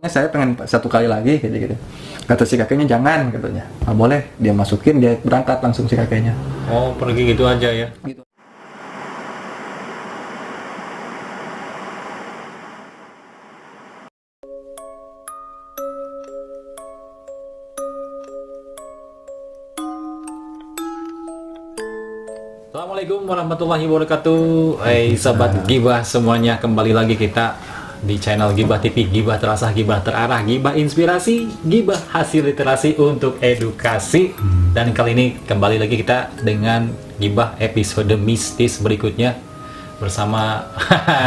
Saya pengen 1 kali lagi gitu. Kata si kakeknya jangan katanya. Nggak boleh, dia masukin, dia berangkat langsung si kakeknya. Oh, pergi gitu aja ya. Gitu. Assalamualaikum warahmatullahi wabarakatuh. Hai sahabat Gibah semuanya, kembali lagi kita di channel Gibah TV. Gibah terasa, Gibah terarah, Gibah inspirasi, Gibah hasil literasi untuk edukasi. Dan kali ini kembali lagi kita dengan Gibah episode mistis berikutnya bersama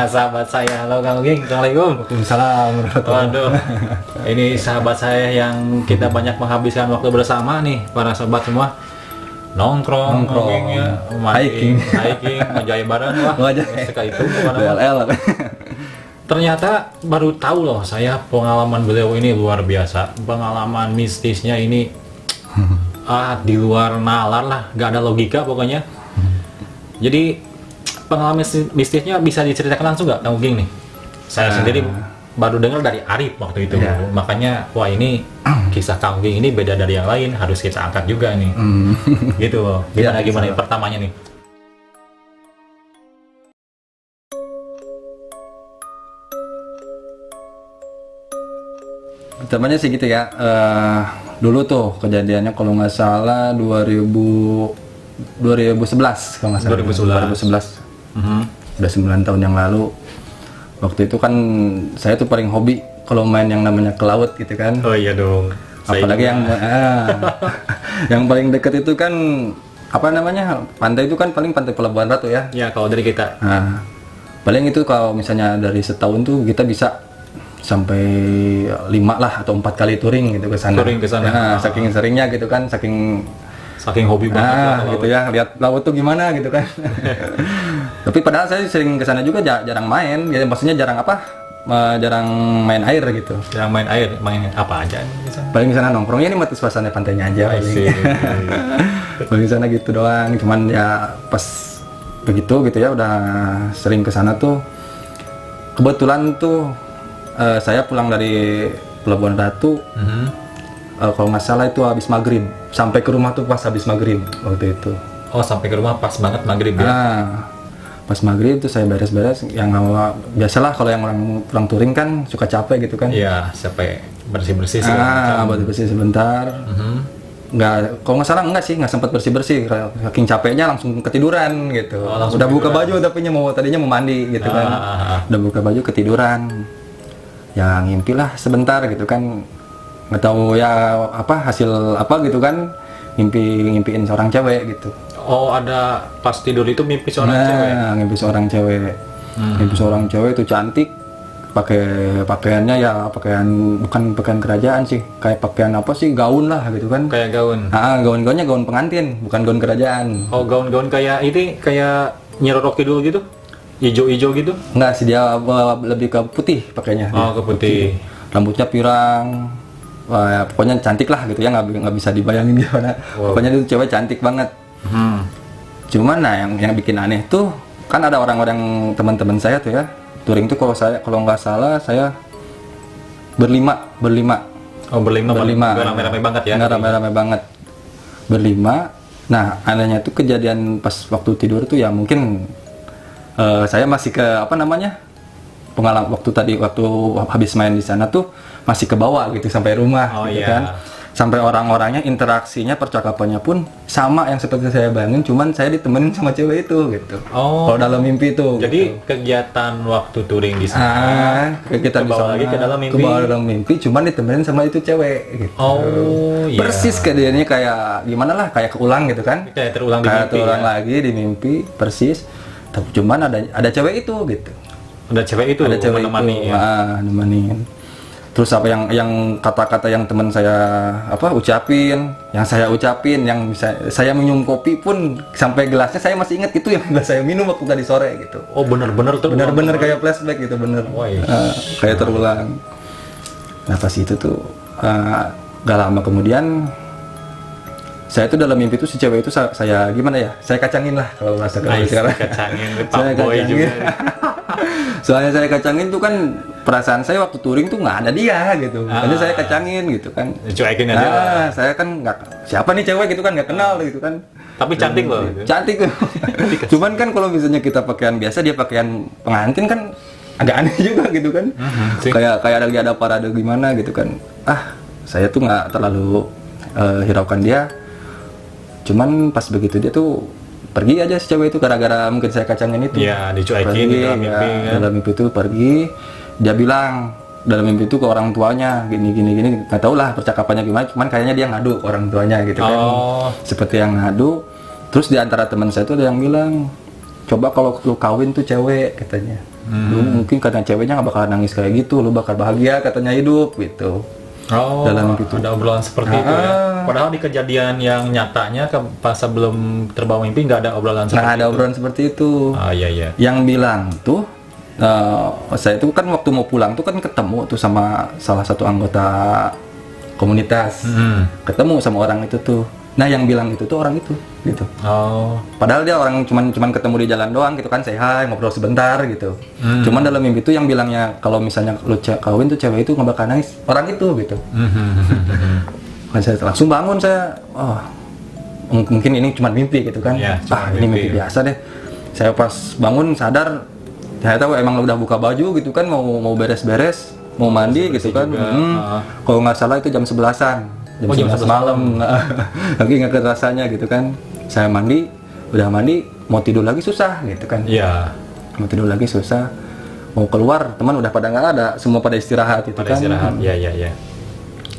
sahabat saya. Halo Kang Uging, Assalamualaikum. Waalaikumsalam. Waduh, ini sahabat saya yang kita banyak menghabiskan waktu bersama nih, para sahabat semua. Nongkrong, hiking, ngejaya bareng lah, sekali itu BLL. Ternyata baru tahu loh saya, pengalaman beliau ini luar biasa. Pengalaman mistisnya ini di luar nalar lah, gak ada logika pokoknya. Jadi pengalaman mistisnya bisa diceritakan langsung nggak, Kang Uging nih? Saya sendiri baru dengar dari Arif waktu itu, makanya wah ini kisah Kang Uging ini beda dari yang lain, harus kita angkat juga nih. Gitu loh. Gimana pertamanya nih? Pertamanya sih gitu ya. Dulu tuh kejadiannya kalau nggak salah 2011 kalau nggak salah. 2011. Udah 9 tahun yang lalu. Waktu itu kan saya tuh paling hobi kalau main yang namanya ke laut gitu kan. Oh iya dong. Apalagi yang paling deket itu kan apa namanya, pantai itu kan paling pantai Pelabuhan Ratu ya. Ya kalau dari kita. Nah, paling itu kalau misalnya dari setahun tuh kita bisa sampai 5 lah atau 4 kali touring gitu ke sana. Touring ke sana. Nah, saking seringnya gitu kan, saking hobi banget gitu ya, lihat laut tuh gimana gitu kan. Tapi padahal saya sering ke sana juga, jarang main, ya maksudnya jarang main air gitu. Jarang main air, main apa aja di sana? Paling di sana nongkrongnya nih mati suasana pantainya aja. Paling di sana gitu doang. Cuman ya pas begitu gitu ya udah sering ke sana tuh. Kebetulan tuh saya pulang dari Pelabuhan Ratu. Kalau nggak salah itu habis maghrib. Sampai ke rumah tuh pas habis maghrib waktu itu. Oh, sampai ke rumah pas banget maghrib ya? Pas maghrib tuh saya beres-beres. Yang biasalah kalau yang orang touring kan suka capek gitu kan. Iya, sampai bersih-bersih sih. Bersih sebentar. Nggak, kalau nggak salah nggak sempat bersih-bersih. Saking capeknya langsung ketiduran gitu. Udah buka baju tapi tadinya mau mandi gitu kan. Udah buka baju ketiduran. Ya ngimpi lah sebentar gitu kan. Nggak tahu ya hasil apa gitu kan, ngimpiin seorang cewek gitu. Oh, ada pas tidur itu mimpi seorang cewek. Ngimpi seorang cewek. Ngimpi seorang cewek itu cantik, pakai pakaiannya ya bukan pakaian kerajaan sih, kayak pakaian apa sih, gaun lah gitu kan. Kayak gaun. Gaun-gaunnya gaun pengantin, bukan gaun kerajaan. Oh, gaun-gaun kayak Nyi Roro Kidul gitu, ijo-ijo gitu? Enggak sih, dia lebih ke putih pakainya. Oh, ke putih. Rambutnya pirang. Wah, ya, pokoknya cantik lah gitu ya, nggak bisa dibayangin gimana. Wow. Pokoknya itu cewek cantik banget. Cuman yang bikin aneh tuh kan ada orang-orang teman-teman saya tuh ya, touring tuh kalau nggak salah saya berlima. Oh, berlima. Nggak rame-rame banget ya? Nggak rame-rame banget. Berlima. Nah, anehnya tuh kejadian pas waktu tidur tuh ya mungkin saya masih ke pengalaman waktu habis main di sana tuh masih ke bawah gitu sampai rumah gitu kan. Sampai orang-orangnya, interaksinya, percakapannya pun sama yang seperti saya bayangin, cuman saya ditemenin sama cewek itu gitu. Oh. Kalau dalam mimpi itu. Jadi gitu. Kegiatan waktu touring di sana. Kita bisa lagi ke dalam mimpi, cuman ditemenin sama itu cewek gitu. Oh, iya. Persis kejadiannya kayak gimana lah, kayak keulang gitu kan. Kayak terulang di mimpi. Terulang lagi di mimpi, persis. Tapi cuman ada cewek itu gitu. Ada cewek itu menemani ya. Nemenin. Terus apa yang kata-kata yang teman saya ucapin, yang saya ucapin, yang saya minum kopi pun sampai gelasnya saya masih ingat itu yang saya minum waktu tadi sore gitu. Oh, bener-bener kayak flashback gitu, bener. Kayak terulang. Nah pas itu tuh gak lama kemudian saya tuh dalam mimpi tuh si cewek itu saya gimana ya, saya kacangin lah kalau bahasa sekarang. Kacangin, Pak Boy juga. Soalnya saya kacangin tuh kan perasaan saya waktu touring tuh nggak ada dia gitu. Makanya saya kacangin gitu kan. Cuekin aja. Saya kan nggak siapa nih cewek gitu kan nggak kenal gitu kan. Tapi cantik loh. Gitu. Cantik tuh. Cuman kan kalau misalnya kita pakaian biasa dia pakaian pengantin kan agak aneh juga gitu kan. Kayak lagi ada parade gimana gitu kan. Saya tuh nggak terlalu hiraukan dia. Cuman pas begitu dia tuh pergi aja si cewek itu gara-gara mungkin saya kacangin itu. Iya, dicuekin Pergi, di dalam mimpi kan. dalam mimpi itu pergi, dia bilang dalam mimpi itu ke orang tuanya gini nggak tahu lah percakapannya gimana, cuman kayaknya dia ngadu ke orang tuanya gitu kan. Seperti yang ngadu. Terus di antara teman saya tuh ada yang bilang, coba kalau lu kawin tuh cewek katanya. Lu mungkin karena ceweknya nggak bakal nangis kayak gitu, lu bakal bahagia katanya hidup gitu. Dalam mimpi itu ada obrolan seperti itu ya. Padahal di kejadian yang nyatanya pas sebelum terbawa mimpi nggak ada obrolan seperti itu. Nggak ada obrolan seperti itu. Iya. Yang bilang tuh, saya itu kan waktu mau pulang tuh kan ketemu tuh sama salah satu anggota komunitas. Ketemu sama orang itu tuh. Nah yang bilang itu tuh orang itu gitu. Padahal dia orang cuman ketemu di jalan doang gitu kan, say hi, ngobrol sebentar gitu. Cuman dalam mimpi itu yang bilangnya kalau misalnya lu kawin tuh cewek itu nggak bakal nangis, orang itu gitu. Kan saya langsung bangun, saya mungkin ini cuma mimpi gitu kan. Ini mimpi biasa deh. Saya pas bangun sadar, saya tahu emang udah buka baju gitu kan, mau beres-beres, mau mandi gitu kan. Kalau nggak salah itu jam 11-an. Jam 11 malam. Lagi nggak rasanya gitu kan. Saya udah mandi, mau tidur lagi susah gitu kan. Iya. Mau tidur lagi susah. Mau keluar, teman udah pada nggak ada, semua pada istirahat gitu kan. Iya.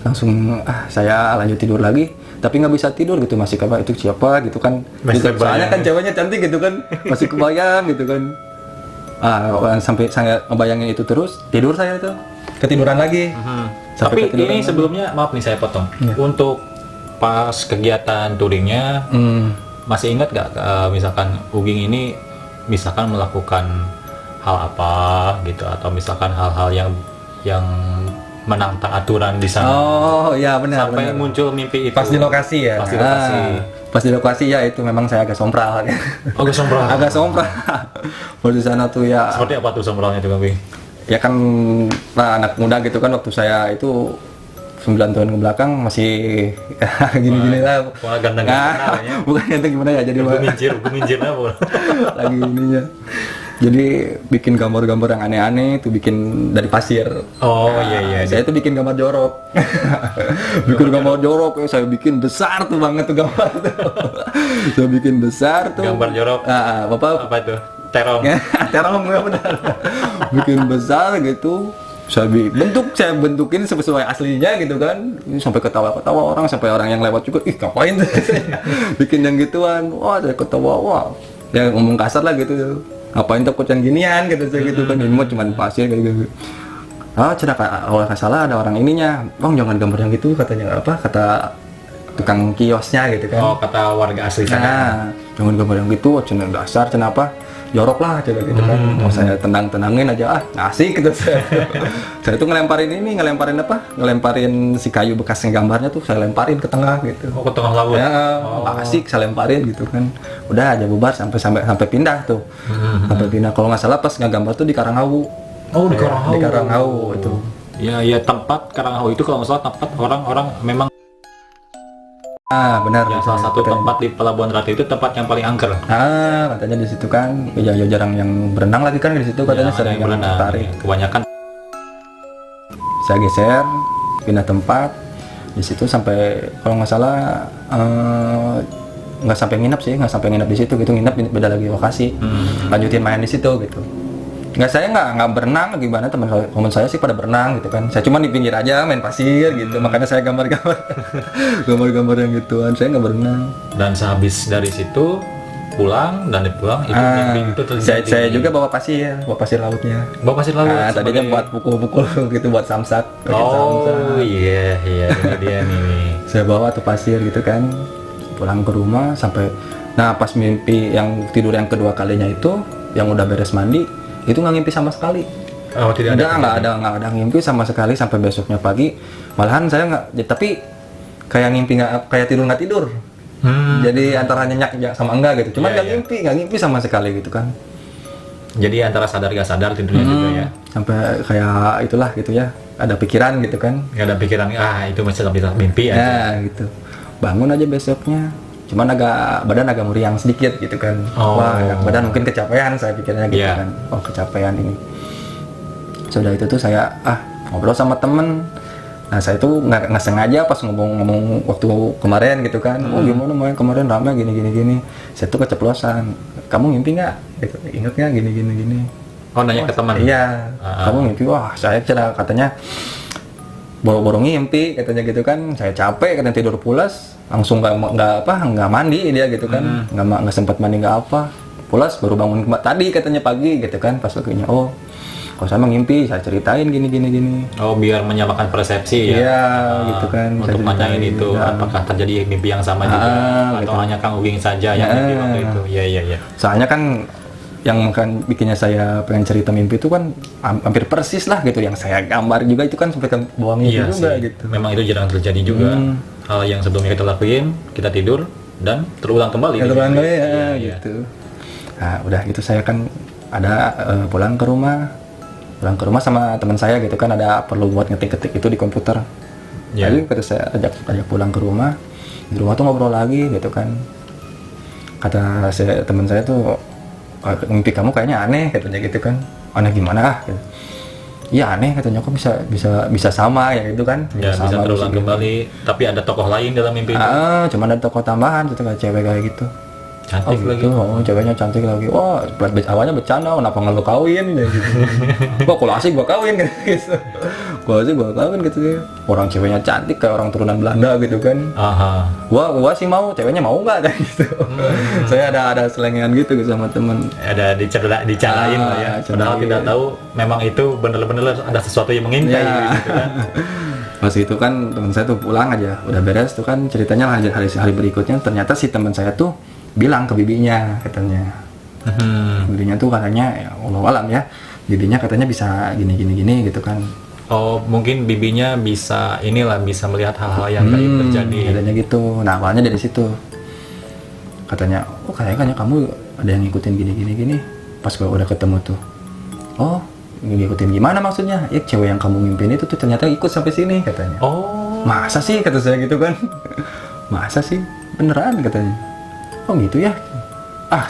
Langsung saya lanjut tidur lagi, tapi nggak bisa tidur gitu, masih kayak itu siapa gitu kan. Soalnya kan ceweknya cantik gitu kan, masih kebayang gitu kan. Sampai saya ngebayangin itu terus, tidur saya itu. Ketiduran lagi. Tapi ini sebelumnya, maaf nih saya potong. Untuk pas kegiatan touringnya, masih ingat nggak misalkan Uging ini misalkan melakukan hal apa gitu, atau misalkan hal-hal yang menantang aturan di sana? Oh iya benar. Sampai muncul mimpi itu. Pas di lokasi ya. Pas di lokasi ya itu memang saya agak sompral. Agak sompral. Agak sompral. Pas di sana tuh ya. Seperti apa tuh sompralnya tuh Kang? Ya kan anak muda gitu kan, waktu saya itu 9 tahun ke belakang masih gini-gini lah. Bukan ganteng gimana ya, jadi guminjir apa? Lagi ininya. Jadi bikin gambar-gambar yang aneh-aneh itu bikin dari pasir. Iya. Saya itu bikin gambar jorok. Bikin gambar jorok, saya bikin besar tuh banget tuh gambar tuh. Saya bikin besar tuh. Gambar jorok. Bapak apa itu? Terong. Terong nggak benar. Bikin besar gitu. Saya bentukin sesuai aslinya gitu kan. Ini sampai ketawa-ketawa orang, sampai orang yang lewat juga, ih ngapain tuh? Bikin yang gituan. Wah, saya ketawa. Wah. Ya ngomong kasar lah gitu. Ngapain takut yang ginian gitu saya gitu kan. Ini mah cuma pasir kayak gitu. Kalau nggak salah ada orang ininya. Bang jangan gambar yang gitu katanya, kata tukang kiosnya gitu kan. Kata warga asli sana. Jangan gambar yang gitu, cina dasar, kenapa? Jorok lah coba gitu kan. Mau saya tenangin aja, asik gitu saya. Saya tuh ngelemparin si kayu bekasnya gambarnya tuh saya lemparin ke tengah gitu. Ke tengah laut. Ya, asik saya lemparin gitu kan. Udah aja bubar sampai pindah tuh. Sampai pindah, kalau nggak salah pas ngegambar tuh di Karanghawu. Di Karanghawu. Di Karanghawu itu. Ya tempat Karanghawu itu kalau nggak salah tempat orang-orang memang. Benar. Ya, salah satu tempat di Pelabuhan Ratu itu tempat yang paling angker. Katanya di situ kan, ya jarang yang berenang lagi kan di situ katanya, sering yang tertarik. Kebanyakan. Saya geser, pindah tempat di situ sampai kalau nggak salah nggak sampai nginep di situ gitu, nginep beda lagi lokasi. Lanjutin main di situ gitu. Saya nggak berenang gimana, teman saya sih pada berenang gitu kan. Saya cuma di pinggir aja main pasir gitu. Makanya saya gambar-gambar yang gituan. Saya nggak berenang. Dan sehabis dari situ pulang itu mimpi itu terjadi. Saya juga bawa pasir lautnya. Bawa pasir laut. Tadinya buat pukul-pukul gitu, buat samsak. Iya ini dia nih. Saya bawa tuh pasir gitu kan. Pulang ke rumah sampai. Nah pas mimpi yang tidur yang kedua kalinya itu, yang udah beres mandi, itu nggak ngimpi sama sekali. Tidak ada. Nggak ada ngimpi sama sekali sampai besoknya pagi. Malahan saya nggak, tapi kayak ngimpi kayak nggak tidur. Jadi antara nyenyak sama enggak gitu. Cuman nggak ngimpi sama sekali gitu kan. Jadi antara sadar gak sadar tidurnya juga ya. Sampai kayak itulah gitu ya, ada pikiran gitu kan. Gak ada pikiran, itu masih bisa mimpi aja. Ya gitu. Bangun aja besoknya, cuman badan agak meriang sedikit gitu kan. Wah, badan mungkin kecapean, saya pikirnya gitu kan. Oh, kecapean ini. Sudah itu tuh saya ngobrol sama temen. Nah, saya tuh nggak sengaja pas ngomong waktu kemarin gitu kan. Oh, gimana main kemarin ramai gini. Saya tuh keceplosan. Kamu mimpi nggak? Gitu. Ingat nggak gini. Oh, nanya ke teman. Iya. Kamu mimpi? Wah, saya cerah katanya boro-boro ngimpi katanya gitu kan. Saya capek katanya tidur pulas, langsung nggak mandi dia gitu kan. Nggak sempat mandi nggak apa. Pulas baru bangun tadi katanya pagi gitu kan. Pas paginya kalau saya ngimpi, saya ceritain gini. Oh, biar menyamakan persepsi ya. Iya, gitu kan. Untuk nanyain itu, apakah terjadi mimpi yang sama juga atau gitu. hanya Kang Uging saja yang mimpi waktu itu. Iya. Soalnya kan yang kan bikinnya saya pengen cerita mimpi itu kan hampir persis lah gitu, yang saya gambar juga itu kan sampai ke bawah mimpi juga gitu. Memang itu jarang terjadi juga. Hal yang sebelumnya kita lakuin, kita tidur dan terulang kembali. Gitu. Nah, udah gitu saya kan ada pulang ke rumah sama teman saya gitu kan, ada perlu buat ngetik-ketik itu di komputer. Lalu kata saya ajak pulang ke rumah. Di rumah tuh ngobrol lagi gitu kan. Kata teman saya tuh, mimpi kamu kayaknya aneh katanya gitu kan. Aneh gimana gitu. Iya aneh katanya, kok bisa sama ya gitu kan. Ya, bisa terulang kembali, tapi ada tokoh lain dalam mimpi itu. Cuma ada tokoh tambahan gitu, kayak cewek kayak gitu. Cantik lagi. Ceweknya cantik lagi. Wah, awalnya bercanda, kenapa nggak lo kawin ya gitu. Wah, kalau asik gua kawin gitu. Kalau asik gua kawin gitu. Orang ceweknya cantik kayak orang turunan Belanda gitu kan. Gua sih mau, ceweknya mau nggak kayak gitu. Saya ada selengean gitu sama temen. Ada dicarain lah ya. Padahal tidak tahu memang itu bener-bener ada sesuatu yang mengintai gitu kan. Pas itu kan teman saya tuh pulang aja, udah beres tuh kan ceritanya hari berikutnya, ternyata si teman saya tuh bilang ke bibinya katanya. Bibinya tuh katanya ya Allah alam ya, bibinya katanya bisa gini gitu kan. Oh, mungkin bibinya bisa bisa melihat hal-hal yang gaib terjadi. Katanya gitu. Nah, awalnya dari situ. Katanya, kayaknya kamu ada yang ngikutin gini. Pas gua udah ketemu tuh. Oh, ngikutin gimana maksudnya? Ya cewek yang kamu mimpin itu tuh ternyata ikut sampai sini katanya. Oh. Masa sih kata saya gitu kan? Masa sih? Beneran katanya. Oh gitu ya.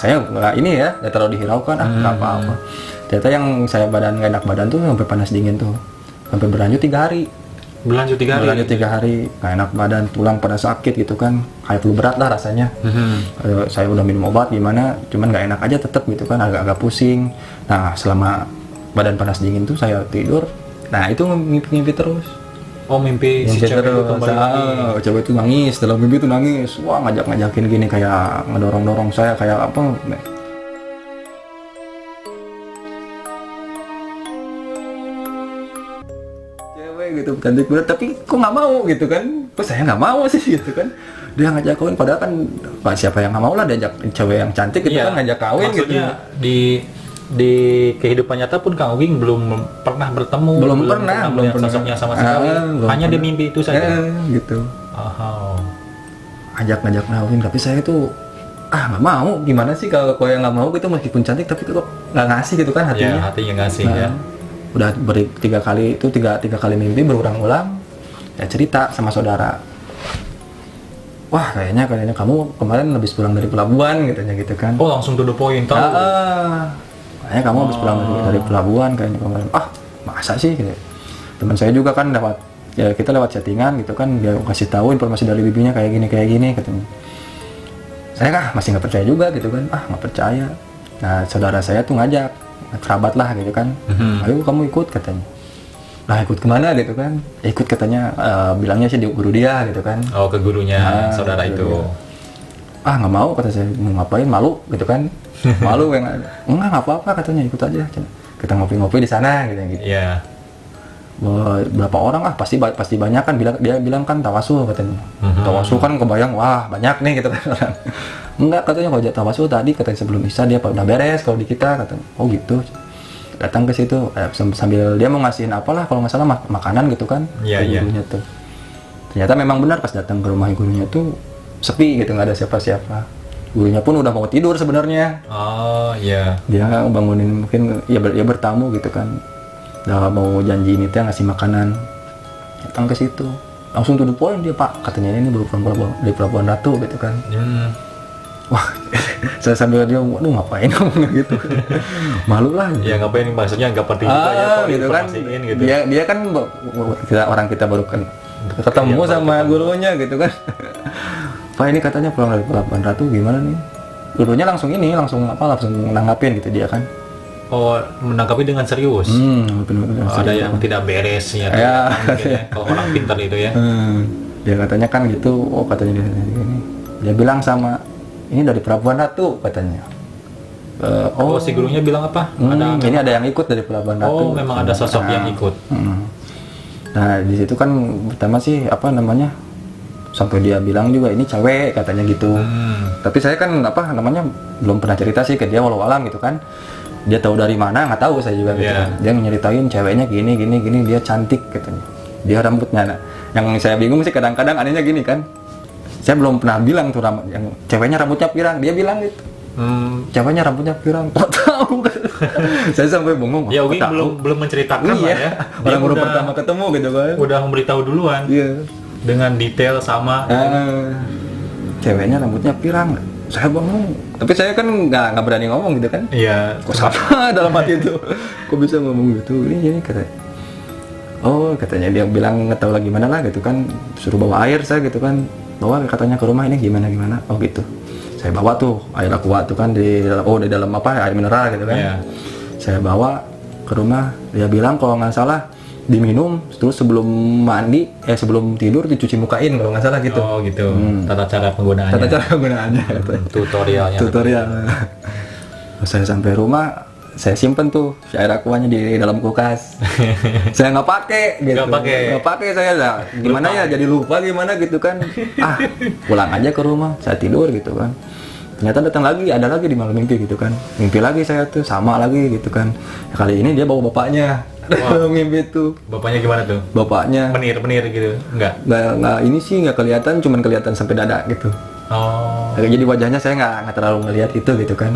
Saya nggak terlalu dihiraukan. Nggak apa-apa. Ternyata yang saya nggak enak badan tuh sampai panas dingin tuh. Sampai berlanjut 3 hari. Berlanjut 3 hari. Nggak enak badan, tulang pada sakit gitu kan. Kayak flu berat lah rasanya. Saya udah minum obat gimana, cuman nggak enak aja tetap gitu kan, agak-agak pusing. Nah, selama badan panas dingin tuh saya tidur. Nah, itu mimpi terus. Oh, mimpi si cewek itu kembali lagi. Cewek itu nangis, dalam mimpi itu nangis. Wah, ngajakin gini, kayak ngedorong saya kayak apa. Cewek gitu, cantik banget, tapi kok nggak mau gitu kan. Kok saya nggak mau sih gitu kan. Dia ngajak kawin, padahal kan siapa yang nggak mau lah diajak cewek yang cantik gitu kan, ngajak kawin gitu. Maksudnya di kehidupan nyata pun Kang Uging belum pernah bertemu, belum pernah sosoknya sama sekali, hanya di mimpi itu saja. Gitu. Ngajak kawin, tapi saya itu nggak mau. Gimana sih kalau yang nggak mau gitu, meskipun cantik tapi kok nggak ngasih gitu kan hatinya. Ya, hatinya ngasih ya. Udah tiga kali mimpi berulang-ulang. Ya cerita sama saudara. Wah, kayaknya kamu kemarin habis pulang dari pelabuhan gitu kan. Oh, langsung to the point tahu. Kayaknya kamu habis pulang dari pelabuhan kayaknya kemarin. Masa sih gitu. Teman saya juga kan kita lewat chattingan gitu kan, dia kasih tahu informasi dari bibinya kayak gini katanya. Saya masih nggak percaya juga gitu kan. Nggak percaya. Nah, saudara saya tuh ngajak, kerabat lah gitu kan. Ayo kamu ikut katanya. Nah, ikut kemana gitu kan? Ikut katanya, bilangnya sih di guru dia gitu kan. Oh, ke gurunya saudara itu. Nggak mau kata saya, mau ngapain, malu gitu kan. Malu yang nggak apa-apa katanya, ikut aja. Kita ngopi-ngopi di sana gitu. Iya. Berapa orang pasti banyak kan, dia bilang kan tawasul katanya. Tawasul kan kebayang, wah banyak nih gitu kan orang. Enggak katanya, kalau tawasul tadi katanya sebelum Isya dia udah beres kalau di kita katanya. Oh gitu. Datang ke situ sambil dia mau ngasihin apalah kalau nggak salah makanan gitu kan. Gurunya tuh. Ternyata memang benar pas datang ke rumah gurunya tuh sepi gitu, nggak ada siapa-siapa. gurunya pun udah mau tidur sebenarnya. Oh iya. Dia bangunin mungkin ya, bertamu gitu kan, udah mau janji ini teh ngasih makanan, datang ke situ langsung to the point dia, Pak katanya ini baru dari Pelabuhan Ratu gitu kan. Wah, saya sambil dia, waduh ngapain ngomongnya gitu, malu lah. Ya ngapain, maksudnya nggak penting juga ya kalau gitu kan. gitu. Dia kan kita baru kan ketemu sama gurunya gitu kan. Pak ini katanya pulang dari Pelabuhan Ratu, gimana nih? Gurunya langsung nanggapin gitu dia kan. Oh, menanggapi dengan serius. Ada yang tidak beres ya. Mungkin ya, kalau orang pintar itu ya. Dia katanya kan gitu, oh katanya dia gini. Dia bilang sama, ini dari Pelabuhan Ratu katanya. Si gurunya bilang apa? Ini ada yang ikut dari Pelabuhan Ratu. Oh, memang ada sosok yang ikut. Nah, di situ kan pertama sih sampai dia bilang juga ini cewek katanya gitu. Tapi saya kan belum pernah cerita sih ke dia walau alam gitu kan. Dia tahu dari mana nggak tahu saya juga gitu kan. Dia nyeritain ceweknya gini dia cantik katanya. Dia rambutnya yang saya bingung sih kadang-kadang anehnya gini kan. Saya belum pernah bilang tuh yang ceweknya rambutnya pirang, dia bilang gitu. Ceweknya rambutnya pirang, kok tahu? Saya sampai bengong. Ya Ugi belum menceritakan lah ya. Orang baru pertama ketemu gitu kan. Udah memberitahu duluan. Iya. Dengan detail sama. Ceweknya rambutnya pirang. Saya bengong. Tapi saya kan nggak berani ngomong gitu kan. Iya. Kok sama dalam hati itu? Kok bisa ngomong gitu? Ini katanya. Oh katanya dia bilang nggak tahu lagi mana lah gitu kan. Suruh bawa air saya gitu kan. Bawa katanya ke rumah ini gimana. Oh gitu. Saya bawa tuh air aqua tuh kan di dalam air mineral gitu kan. Yeah. Saya bawa ke rumah. Dia bilang kalau nggak salah diminum terus sebelum sebelum tidur dicuci mukain kalau nggak salah gitu. Oh gitu. Tata cara penggunaannya. Tutorial. Saya sampai rumah, saya simpen tuh si air aquanya di dalam kulkas. Saya nggak pakai gitu. Nggak pakai saya lah. Gimana ya jadi lupa gimana gitu kan. Pulang aja ke rumah, saya tidur gitu kan. Ternyata datang lagi, ada lagi di malam mimpi gitu kan. Mimpi lagi saya tuh sama lagi gitu kan. Kali ini dia bawa bapaknya. Wow. Mimpi tuh. Bapaknya gimana tuh? Bapaknya penir gitu. Enggak, ini sih nggak kelihatan, cuman kelihatan sampai dada gitu. Oh. Jadi wajahnya saya nggak terlalu ngelihat itu gitu kan.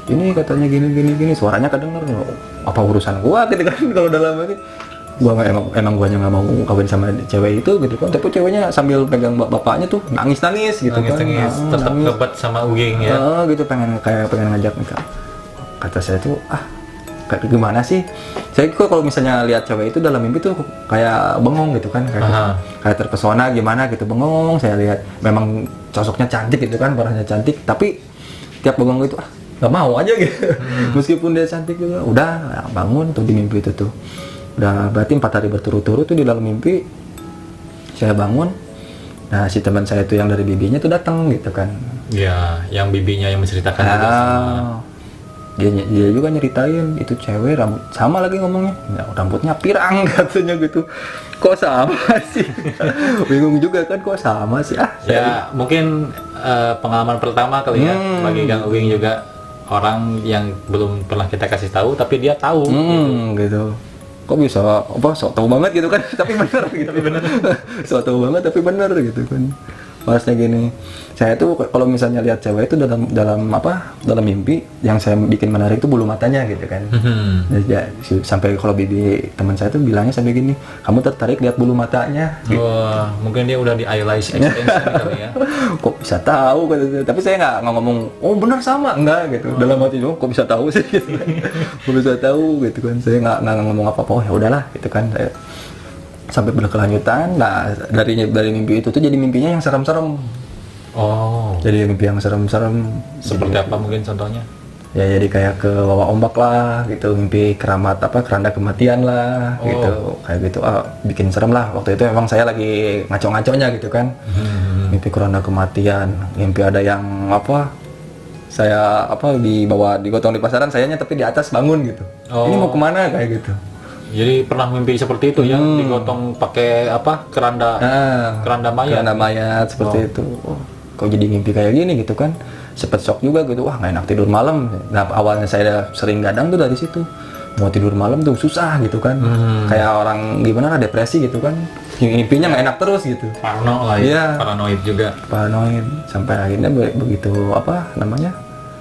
Ini katanya gini, suaranya kedenger. Apa urusan gua gitu kan kalau dalam ini. Gua emang guanya nggak mau kawin sama cewek itu gitu kan. Tapi ceweknya sambil pegang bapaknya tuh nangis gitu kan. Tetap ngebat sama Uging ya. Gitu pengen ngajak nikah. Kata saya tuh kayak gimana sih? Saya kok kalau misalnya lihat cewek itu dalam mimpi tuh kayak bengong gitu kan, kayak terpesona gimana gitu, bengong. Saya lihat memang sosoknya cantik gitu kan, warnanya cantik, tapi tiap bengong itu nggak mau aja gitu. Meskipun dia cantik juga, udah bangun tuh di mimpi itu tuh. Udah berarti 4 hari berturut-turut tuh di dalam mimpi saya bangun. Nah si teman saya tuh yang dari bibinya tuh datang gitu kan. Ya, yang bibinya yang menceritakan juga sama. Dia juga nyeritain itu cewek rambut sama lagi ngomongnya, rambutnya pirang katanya gitu. Kok sama sih? Bingung juga kan kok sama sih. Ya mungkin pengalaman pertama kali ya bagi Kang Uging juga, orang yang belum pernah kita kasih tahu tapi dia tahu gitu. Kok bisa sok tahu banget gitu kan, tapi bener gitu. Sok tahu banget tapi bener gitu kan. Maksudnya gini, saya tuh kalau misalnya lihat cewek itu dalam mimpi, yang saya bikin menarik itu bulu matanya gitu kan. Sampai kalau bibi teman saya tuh bilangnya sampai gini, kamu tertarik lihat bulu matanya? Gitu. Wah, mungkin dia udah di eyelash extension kali ya. Kok bisa tahu gitu. Tapi saya nggak ngomong, oh benar sama, enggak gitu. Dalam hati itu, kok bisa tahu sih? Gitu. Kok bisa tahu gitu kan? Saya nggak ngomong apa-apa. Oh ya udahlah gitu kan. Saya sampai berkelanjutan. Nah dari mimpi itu tuh jadi mimpinya yang serem-serem. Oh. Jadi mimpi yang serem-serem. Seperti apa mungkin contohnya? Ya jadi kayak ke bawah ombak lah gitu, mimpi keranda kematian lah gitu, kayak gitu. Bikin serem lah. Waktu itu memang saya lagi ngaco-ngaconya gitu kan. Mimpi keranda kematian, mimpi ada yang saya digotong di pasaran, sayanya tapi di atas bangun gitu. Ini mau kemana kayak gitu. Jadi pernah mimpi seperti itu ya, digotong pakai keranda mayat. Keranda mayat seperti itu. Kok jadi mimpi kayak gini gitu kan? Sempet shock juga gitu. Wah nggak enak tidur malam. Nah awalnya saya sering gadang tuh dari situ. mau tidur malam tuh susah gitu kan, kayak orang gimana lah, depresi gitu kan, mimpinya nggak enak terus gitu. Parno lah ya, Iya. paranoid juga. Paranoid sampai akhirnya begitu apa namanya,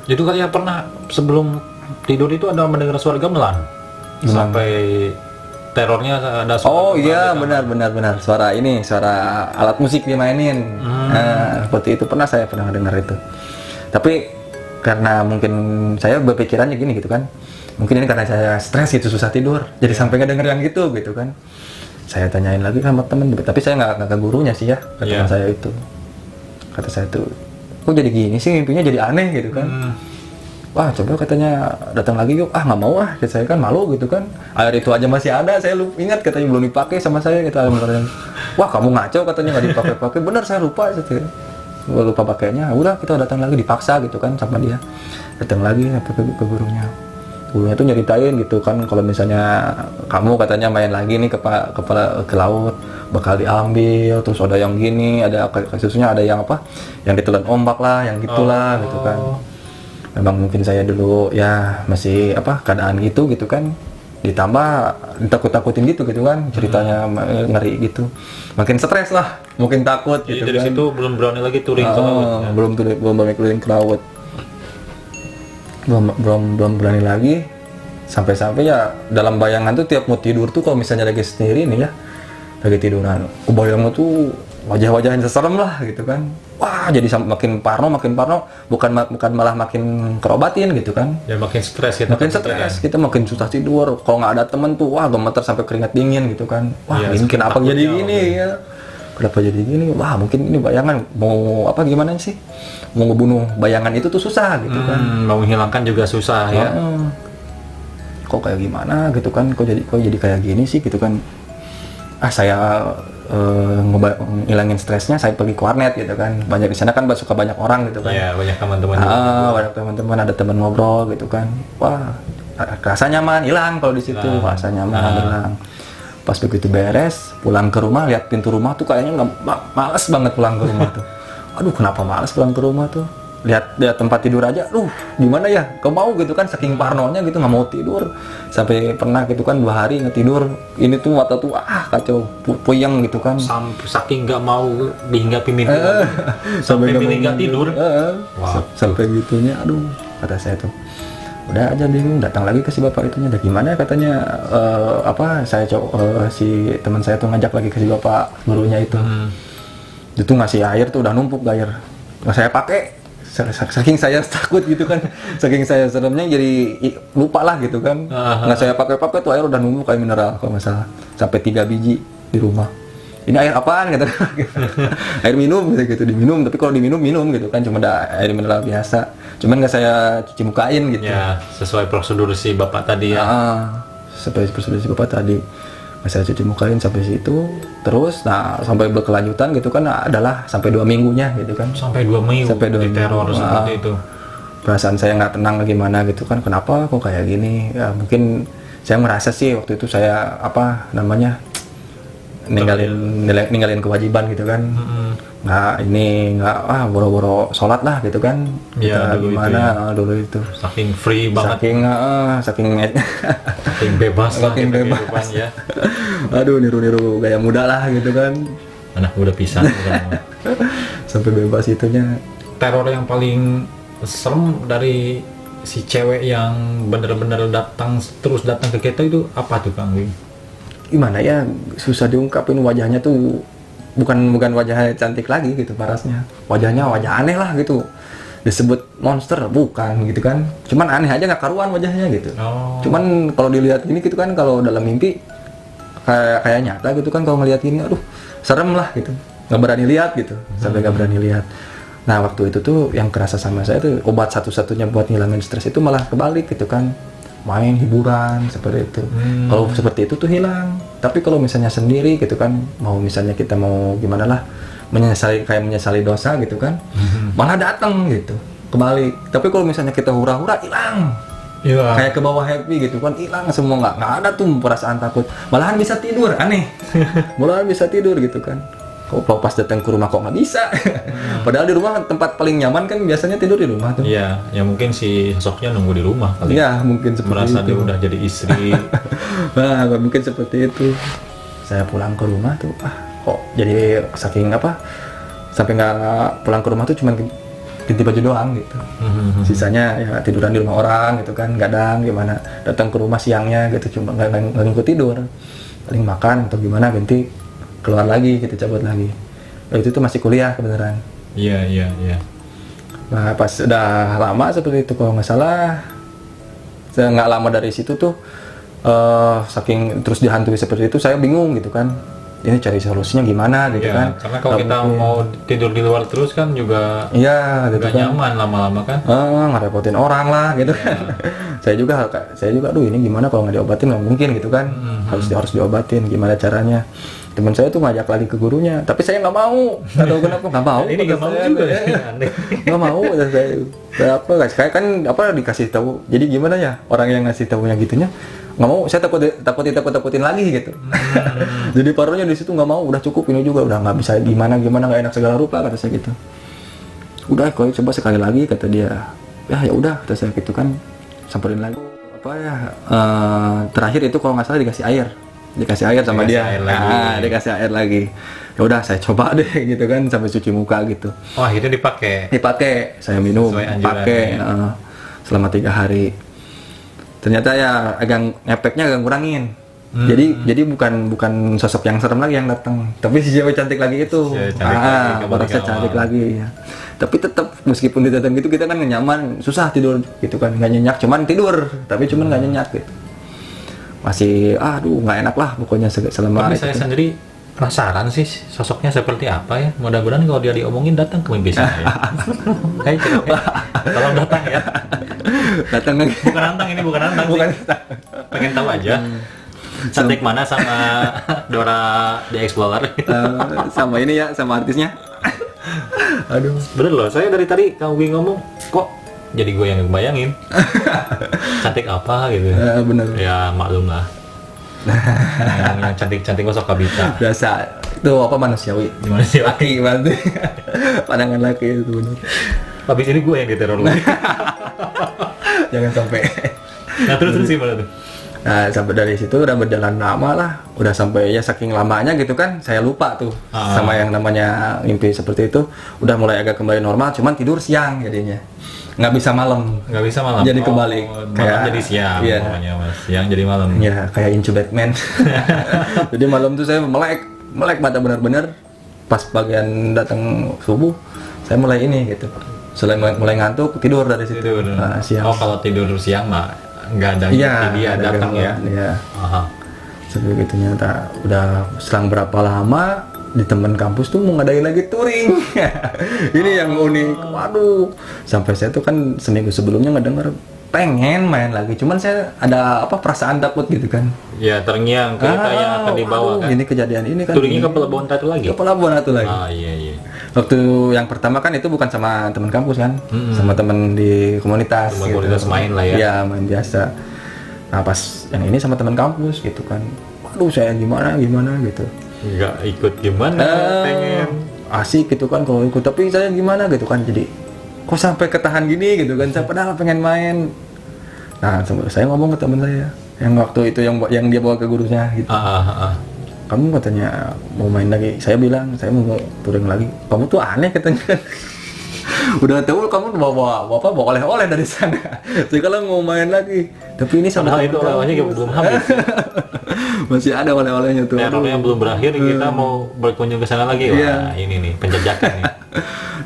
Itu katanya pernah sebelum tidur itu ada mendengar suara gamelan. Sampai terornya ada suara oh gamelan iya di kamar. benar suara alat musik dimainin. Nah, seperti itu pernah dengar itu. Tapi karena mungkin saya berpikirannya gini gitu kan, mungkin ini karena saya stres gitu, susah tidur, jadi sampai nggak denger yang gitu kan. Saya tanyain lagi sama temen, tapi saya nggak ke gurunya sih ya, ke teman saya itu. Kata saya tuh, kok jadi gini sih, mimpinya jadi aneh gitu kan. Wah, coba katanya datang lagi yuk. Ah, nggak mau ah, kata saya kan malu gitu kan. Air itu aja masih ada, saya ingat katanya belum dipakai sama saya gitu. Wah, kamu ngaco katanya, nggak dipakai-pakai. Bener, saya lupa gitu. Lupa pakainya. Udah, kita datang lagi, dipaksa gitu kan sama dia. Datang lagi ke gurunya. Gurunya tuh nyeritain gitu kan, kalau misalnya kamu katanya main lagi nih ke laut, bakal diambil, terus ada yang gini, ada kasusnya ada yang apa, yang ditelan ombak lah, yang gitulah gitu kan. Memang mungkin saya dulu ya masih apa, keadaan gitu kan, ditambah ditakut-takutin gitu kan, ceritanya ngeri gitu, makin stres lah, mungkin takut Jadi gitu dari kan. situ belum berani lagi touring ke laut. Ya? belum berani keliling ke laut, belum berani lagi, sampai ya dalam bayangan tuh tiap mau tidur tuh kalau misalnya lagi sendiri nih ya, lagi tiduran, kebayangnya tuh wajah-wajah yang serem lah gitu kan. Wah, jadi makin parno, bukan malah makin kerobatin gitu kan. Ya makin stres kita. Makin stres, kita makin susah tidur. Kalau nggak ada temen tuh, wah gemeter sampai keringat dingin gitu kan. Wah, Iya, ini kenapa takutnya jadi gini ya? Kenapa jadi gini? Wah, mungkin ini bayangan mau apa gimana sih? Mau ngebunuh bayangan itu tuh susah gitu kan. Mau menghilangkan juga susah ya. Kok kayak gimana gitu kan? Kok jadi kayak gini sih gitu kan? Ah, saya ngilangin stresnya, saya pergi ke warnet gitu kan. Banyak di sana kan suka banyak orang gitu kan. Iya, banyak teman-teman. Banyak teman-teman, ada teman ngobrol gitu kan. Wah, rasa nyaman hilang kalau di situ, rasa nyaman hilang. Pas begitu beres, pulang ke rumah, lihat pintu rumah tuh kayaknya males banget pulang ke rumah tuh. Aduh, kenapa males pulang ke rumah tuh? Lihat tempat tidur aja, gimana ya? Kau mau gitu kan, saking parnonya gitu, nggak mau tidur. Sampai pernah gitu kan 2 hari nggak tidur. Ini tuh mata tuh kacau, puyeng gitu kan. Saking nggak mau dihinggapi mimpi. Sampai pilih nggak tidur. Sampai gitunya, aduh, kata saya tuh. Udah aja bingung, datang lagi ke si bapak itunya. Udah gimana ya katanya, saya si teman saya tuh ngajak lagi ke si bapak gurunya itu. Itu ngasih air tuh udah numpuk air. Nggak saya pakai. Saking saya takut gitu kan, saking saya seremnya jadi lupa lah gitu kan. Nggak saya pakai tuh air udah numpuk kayak mineral kalau nggak salah, sampai 3 biji di rumah. Ini air apaan gitu? Air minum gitu diminum, tapi kalau diminum gitu kan, cuma ada air mineral biasa. Cuman nggak saya cuci mukain gitu. Ya, sesuai prosedur si bapak tadi ya. Seperti prosedur si bapak tadi. Saya cuci mukain sampai situ, terus sampai berkelanjutan gitu kan, adalah sampai 2 minggunya gitu kan. Sampai 2 minggu Sampai 2 diteror minggu. seperti itu. Perasaan saya nggak tenang gimana gitu kan, kenapa kok kayak gini ya, mungkin saya merasa sih waktu itu saya ninggalin kewajiban gitu kan. nggak boro-boro sholat lah gitu kan. Iya, dulu gimana itu ya. Dulu itu Saking free banget, saking saking bebas lah saking kita bebas. kehidupan ya. Aduh, niru-niru gaya muda lah gitu kan. Anak muda pisan. Sampai bebas itunya. Teror yang paling serem dari si cewek yang bener-bener terus datang ke kita itu apa tuh Kang Wing? Gimana ya, susah diungkapin. Wajahnya tuh bukan wajah cantik lagi gitu parasnya. Wajahnya wajah aneh lah gitu. Disebut monster bukan gitu kan. Cuman aneh aja, nggak karuan wajahnya gitu. Cuman kalau dilihat gini gitu kan, kalau dalam mimpi kayak nyata gitu kan, kalau ngelihat gini aduh serem lah gitu. Nggak berani lihat gitu. Sampai nggak berani lihat. Nah, waktu itu tuh yang kerasa sama saya tuh obat satu-satunya buat ngilangin stres itu malah kebalik gitu kan. Main hiburan seperti itu. Kalau seperti itu tuh hilang. Tapi kalau misalnya sendiri gitu kan, misalnya kita mau gimana lah, menyesali dosa gitu kan, malah datang gitu, kebalik. Tapi kalau misalnya kita hura-hura, hilang. Iya. Kayak ke bawah happy gitu kan, hilang semua, nggak ada tuh perasaan takut. Malahan bisa tidur, aneh. Malahan bisa tidur gitu kan. kok pas datang ke rumah kok nggak bisa. Padahal di rumah tempat paling nyaman kan biasanya tidur di rumah tuh. Iya, ya mungkin si sosoknya nunggu di rumah kali. Iya, mungkin seperti Merasa itu. dia udah jadi istri. Nah, mungkin seperti itu. Saya pulang ke rumah tuh, kok jadi saking apa? Sampai nggak pulang ke rumah tuh cuman ganti baju doang gitu. Sisanya ya tiduran di rumah orang gitu kan, kadang gimana datang ke rumah siangnya gitu cuma nggak ngikut tidur, paling makan atau gimana ganti keluar lagi gitu, cabut lagi. Itu tuh masih kuliah kebenaran. Iya. Nah pas udah lama seperti itu kalau nggak salah, nggak lama dari situ tuh saking terus dihantui seperti itu saya bingung gitu kan. Ini cari solusinya gimana gitu Iya, kan. karena kalau kita mau tidur di luar terus kan juga iya gitu nggak kan. nyaman lama-lama kan. Ngerepotin orang lah gitu kan. saya juga aduh ini gimana kalau nggak diobatin, nggak mungkin gitu kan. Harus diobatin, gimana caranya. Teman saya tuh ngajak lagi ke gurunya, tapi saya nggak mau. Nggak tahu kenapa nggak mau. Ini nggak mau saya, juga ya. nggak mau kata saya. Berapa guys, kayak kan apa dikasih tahu. Jadi gimana ya orang yang ngasih tahunya gitunya nggak mau, saya takutin lagi gitu. Jadi paronya di situ nggak mau, udah cukup ini juga, udah nggak bisa gimana nggak enak segala rupa kata saya gitu. Udah kau coba sekali lagi kata dia. Ya udah kata saya gitu kan, samperin lagi. Apa ya terakhir itu kalau nggak salah dikasih air sama dia. Dikasih air lagi. Ya udah saya coba deh gitu kan sampai cuci muka gitu. Oh akhirnya dipakai. Saya minum, pakai selama 3 hari. Ternyata ya efeknya agak ngurangin. Jadi bukan sosok yang serem lagi yang datang, tapi si cewek cantik lagi itu. Merasa cantik lagi ya. Tapi tetap meskipun dia datang gitu kita kan nyaman, susah tidur gitu kan, nggak nyenyak, cuman tidur, tapi cuman nggak nyenyak gitu. Masih nggak enak lah pokoknya selama. Tapi saya sendiri penasaran sih sosoknya seperti apa ya. Mudah-mudahan kalau dia diomongin datang ke mimpi saya. Hai, tolong datang ya. Datang lagi. Bukan nantang sih. Pengen tahu aja. Cantik mana sama Dora the Explorer. Sama ini ya, sama artisnya. Aduh. Bener loh, saya dari tadi kamu ngomong kok jadi gue yang bayangin. Cantik apa gitu. Bener. Ya maklum lah. yang cantik-cantik masuk kabita. Biasa. Itu apa manusiawi? Gimana sih? Laki berarti. Pandangan laki itu bener. Habis ini gue yang diteror lagi. Jangan sampai. Nah terus gimana tuh? Nah sampai dari situ udah berjalan lama lah, udah sampai ya saking lamanya gitu kan, saya lupa tuh sama yang namanya mimpi seperti itu. Udah mulai agak kembali normal, cuman tidur siang jadinya, nggak bisa malam. Jadi kebalik. Malam jadi siang. Iya. Pokoknya mas, siang jadi malam. Ya kayak Incu Batman. Jadi malam tuh saya melek mata benar-benar. Pas bagian datang subuh, saya mulai ini gitu. Selain mulai ngantuk, tidur dari situ. Siang. Oh kalau tidur siang mah nggak ada dia datang ya. Iya. Seperti itu nyata. Udah selang berapa lama di teman kampus tuh mau ngadain lagi touring. Ini yang unik. Waduh. Sampai saya tuh kan seminggu sebelumnya ngedenger pengen main lagi. Cuman saya ada perasaan takut gitu kan. Ya terngiang kereta yang akan dibawa kan. Ini kejadian ini kan. Touringnya ke Pelabuhan Ratu lagi. Ke Pelabuhan Ratu lagi. Iya. Waktu yang pertama kan itu bukan sama teman kampus kan, sama teman di komunitas. Komunitas main lah ya. Iya, main biasa. Nah pas yang ini sama teman kampus gitu kan. Waduh saya gimana gitu. Nggak ikut gimana? Pengen. Asik gitu kan kalau ikut, tapi saya gimana gitu kan. Jadi kok sampai ketahan gini gitu kan. Saya padahal pengen main. Nah saya ngomong ke teman saya yang waktu itu yang dia bawa ke gurunya gitu. Kamu katanya mau main lagi, saya bilang saya mau touring lagi. Kamu tuh aneh katanya kan. Udah tahu kamu bawa oleh-oleh dari sana. Sekarang mau main lagi. Tapi ini sama itu oleh-olehnya belum habis. Masih ada oleh-olehnya tuh. Ya, yang belum berakhir kita mau berkunjung ke sana lagi. Wah, ini nih penjajakan nih.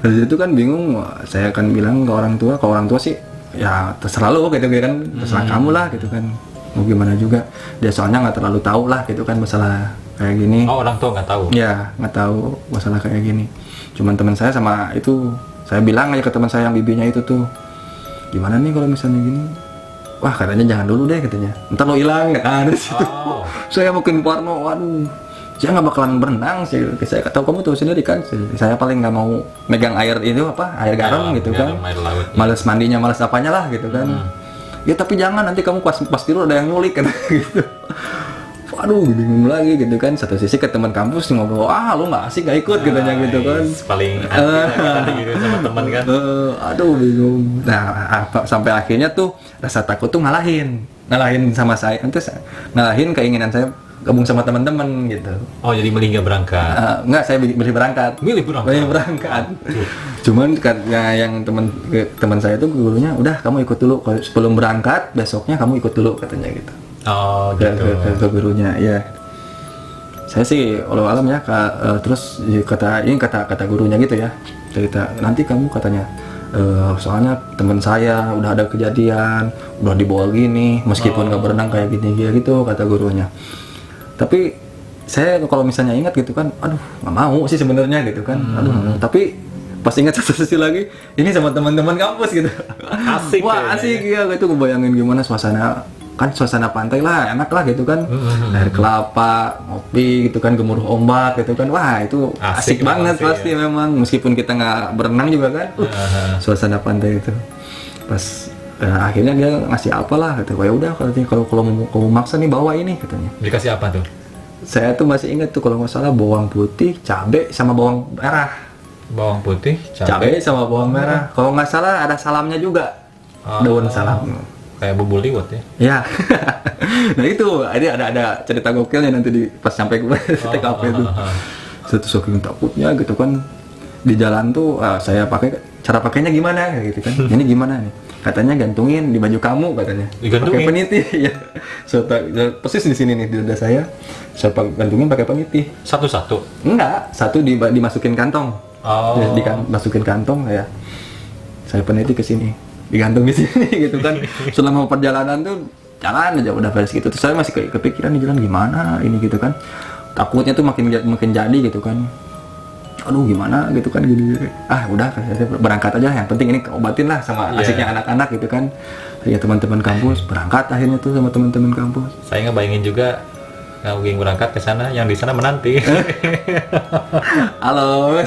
Dari situ kan bingung, saya akan bilang ke orang tua sih ya terserah lo gitu kan, terserah kamu lah gitu kan. Mau gimana juga. Dia soalnya nggak terlalu tahu lah gitu kan masalah kayak gini. Oh orang tua nggak tahu? Ya nggak tahu masalah kayak gini. Cuman teman saya sama itu, saya bilang aja ke teman saya yang bibinya itu tuh, gimana nih kalau misalnya gini? Wah katanya jangan dulu deh katanya. Ntar lo hilang kan dari situ. Saya mungkin parno, waduh. Saya nggak bakalan berenang sih. Saya tahu kamu tahu sendiri kan. Saya paling nggak mau megang air itu air garam gitu kan. Males mandinya, males apanya lah gitu kan. Ya tapi jangan nanti kamu pas tidur ada yang nyulik kan gitu. aduh bingung lagi gitu kan. Satu sisi ke teman kampus ngobrol, lu nggak asik nggak ikut katanya gitu kan. Paling anti gitu sama teman kan. Aduh bingung. Nah sampai akhirnya tuh rasa takut tuh ngalahin sama saya, terus ngalahin keinginan saya gabung sama teman-teman gitu. Oh jadi milih nggak berangkat? Enggak, saya milih berangkat. Milih berangkat. Cuman karena yang teman saya itu gurunya, udah kamu ikut dulu, kalau sebelum berangkat besoknya kamu ikut dulu katanya gitu. Oh gitu. Ke gurunya ya. Saya sih walau alam ya, terus kata gurunya gitu ya. Cerita nanti kamu katanya, soalnya teman saya udah ada kejadian, udah dibawa gini, meskipun nggak berenang kayak gini gitu kata gurunya. Tapi saya kalau misalnya ingat gitu kan, aduh nggak mau sih sebenarnya gitu kan, tapi pas ingat satu sisi lagi, ini sama teman-teman kampus gitu. Asik. Wah asik ya gitu, kebayangin gimana suasana pantai lah, enak lah gitu kan, air kelapa, ngopi gitu kan, gemuruh ombak gitu kan, wah itu asik banget pasti ya. Memang meskipun kita nggak berenang juga kan, suasana pantai itu. Pas akhirnya dia ngasih apalah gitu, ya udah kalau mau maksa nih bawa ini katanya. Dikasih apa tuh? Saya tuh masih ingat tuh kalau nggak salah bawang putih, cabai sama bawang merah. Bawang putih, Cabai sama bawang merah. Kalau nggak salah ada salamnya juga, daun salam. Kayak bubur liwet ya? Ya. Nah itu, ada cerita gokilnya nanti pas sampai ke TKP itu. Saya tuh saking takutnya gitu kan, di jalan tuh saya cara pakainya gimana gitu kan? Ini gimana nih? Katanya gantungin di baju kamu katanya. Digantungin? Pakai peniti ya. Persis di sini nih di dada saya. Saya gantungin pakai peniti. Satu-satu? Enggak, satu dimasukin kantong. Oh. Dimasukin kantong ya. Saya peniti ke sini, digantung di sini gitu kan. Selama perjalanan tuh jalan aja udah beres gitu. Terus saya masih kepikiran di jalan gimana ini gitu kan. Takutnya tuh makin jadi gitu kan. Aduh gimana gitu kan gini. Udah saya berangkat aja, yang penting ini obatin lah sama asiknya anak-anak gitu kan. Ya teman-teman kampus berangkat akhirnya tuh sama teman-teman kampus. Saya ngebayangin juga yang berangkat ke sana, yang di sana menanti. Halo.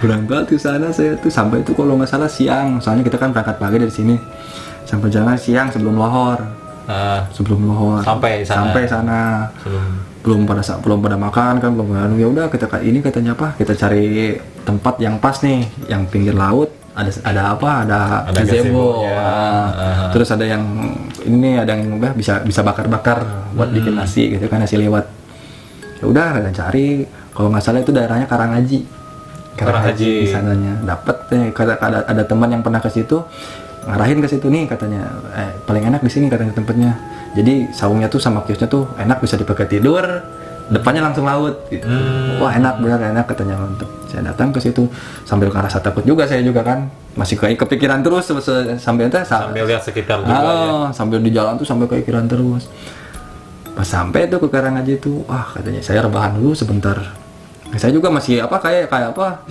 Berangkat ke sana saya tuh sampai itu kalau nggak salah siang. Soalnya kita kan berangkat pagi dari sini. Sampai jalan siang sebelum lohor. Sebelum lohor. Sampai sana. Belum pada makan kan, ya udah kita ini katanya apa? Kita cari tempat yang pas nih, yang pinggir laut. Ada gazebo. Terus ada yang bisa bakar-bakar buat bikin nasi gitu kan, nasi liwet. Ya udah kita cari, kalau nggak salah itu daerahnya Karanghaji di sananya. Dapat ada teman yang pernah ke situ, ngarahin ke situ nih katanya, paling enak di sini katanya tempatnya. Jadi saungnya tuh sama kiosnya tuh enak, bisa dipakai tidur, depannya langsung laut gitu. Wah enak, benar enak katanya, mantep. Saya datang ke situ sambil ngerasa takut juga, saya juga kan masih kepikiran terus sambil lihat sekitar juga ya. Sambil di jalan tuh sampai kepikiran terus. Pas sampai tuh ke Karanghaji tuh, katanya saya rebahan dulu sebentar. Saya juga masih kayak apa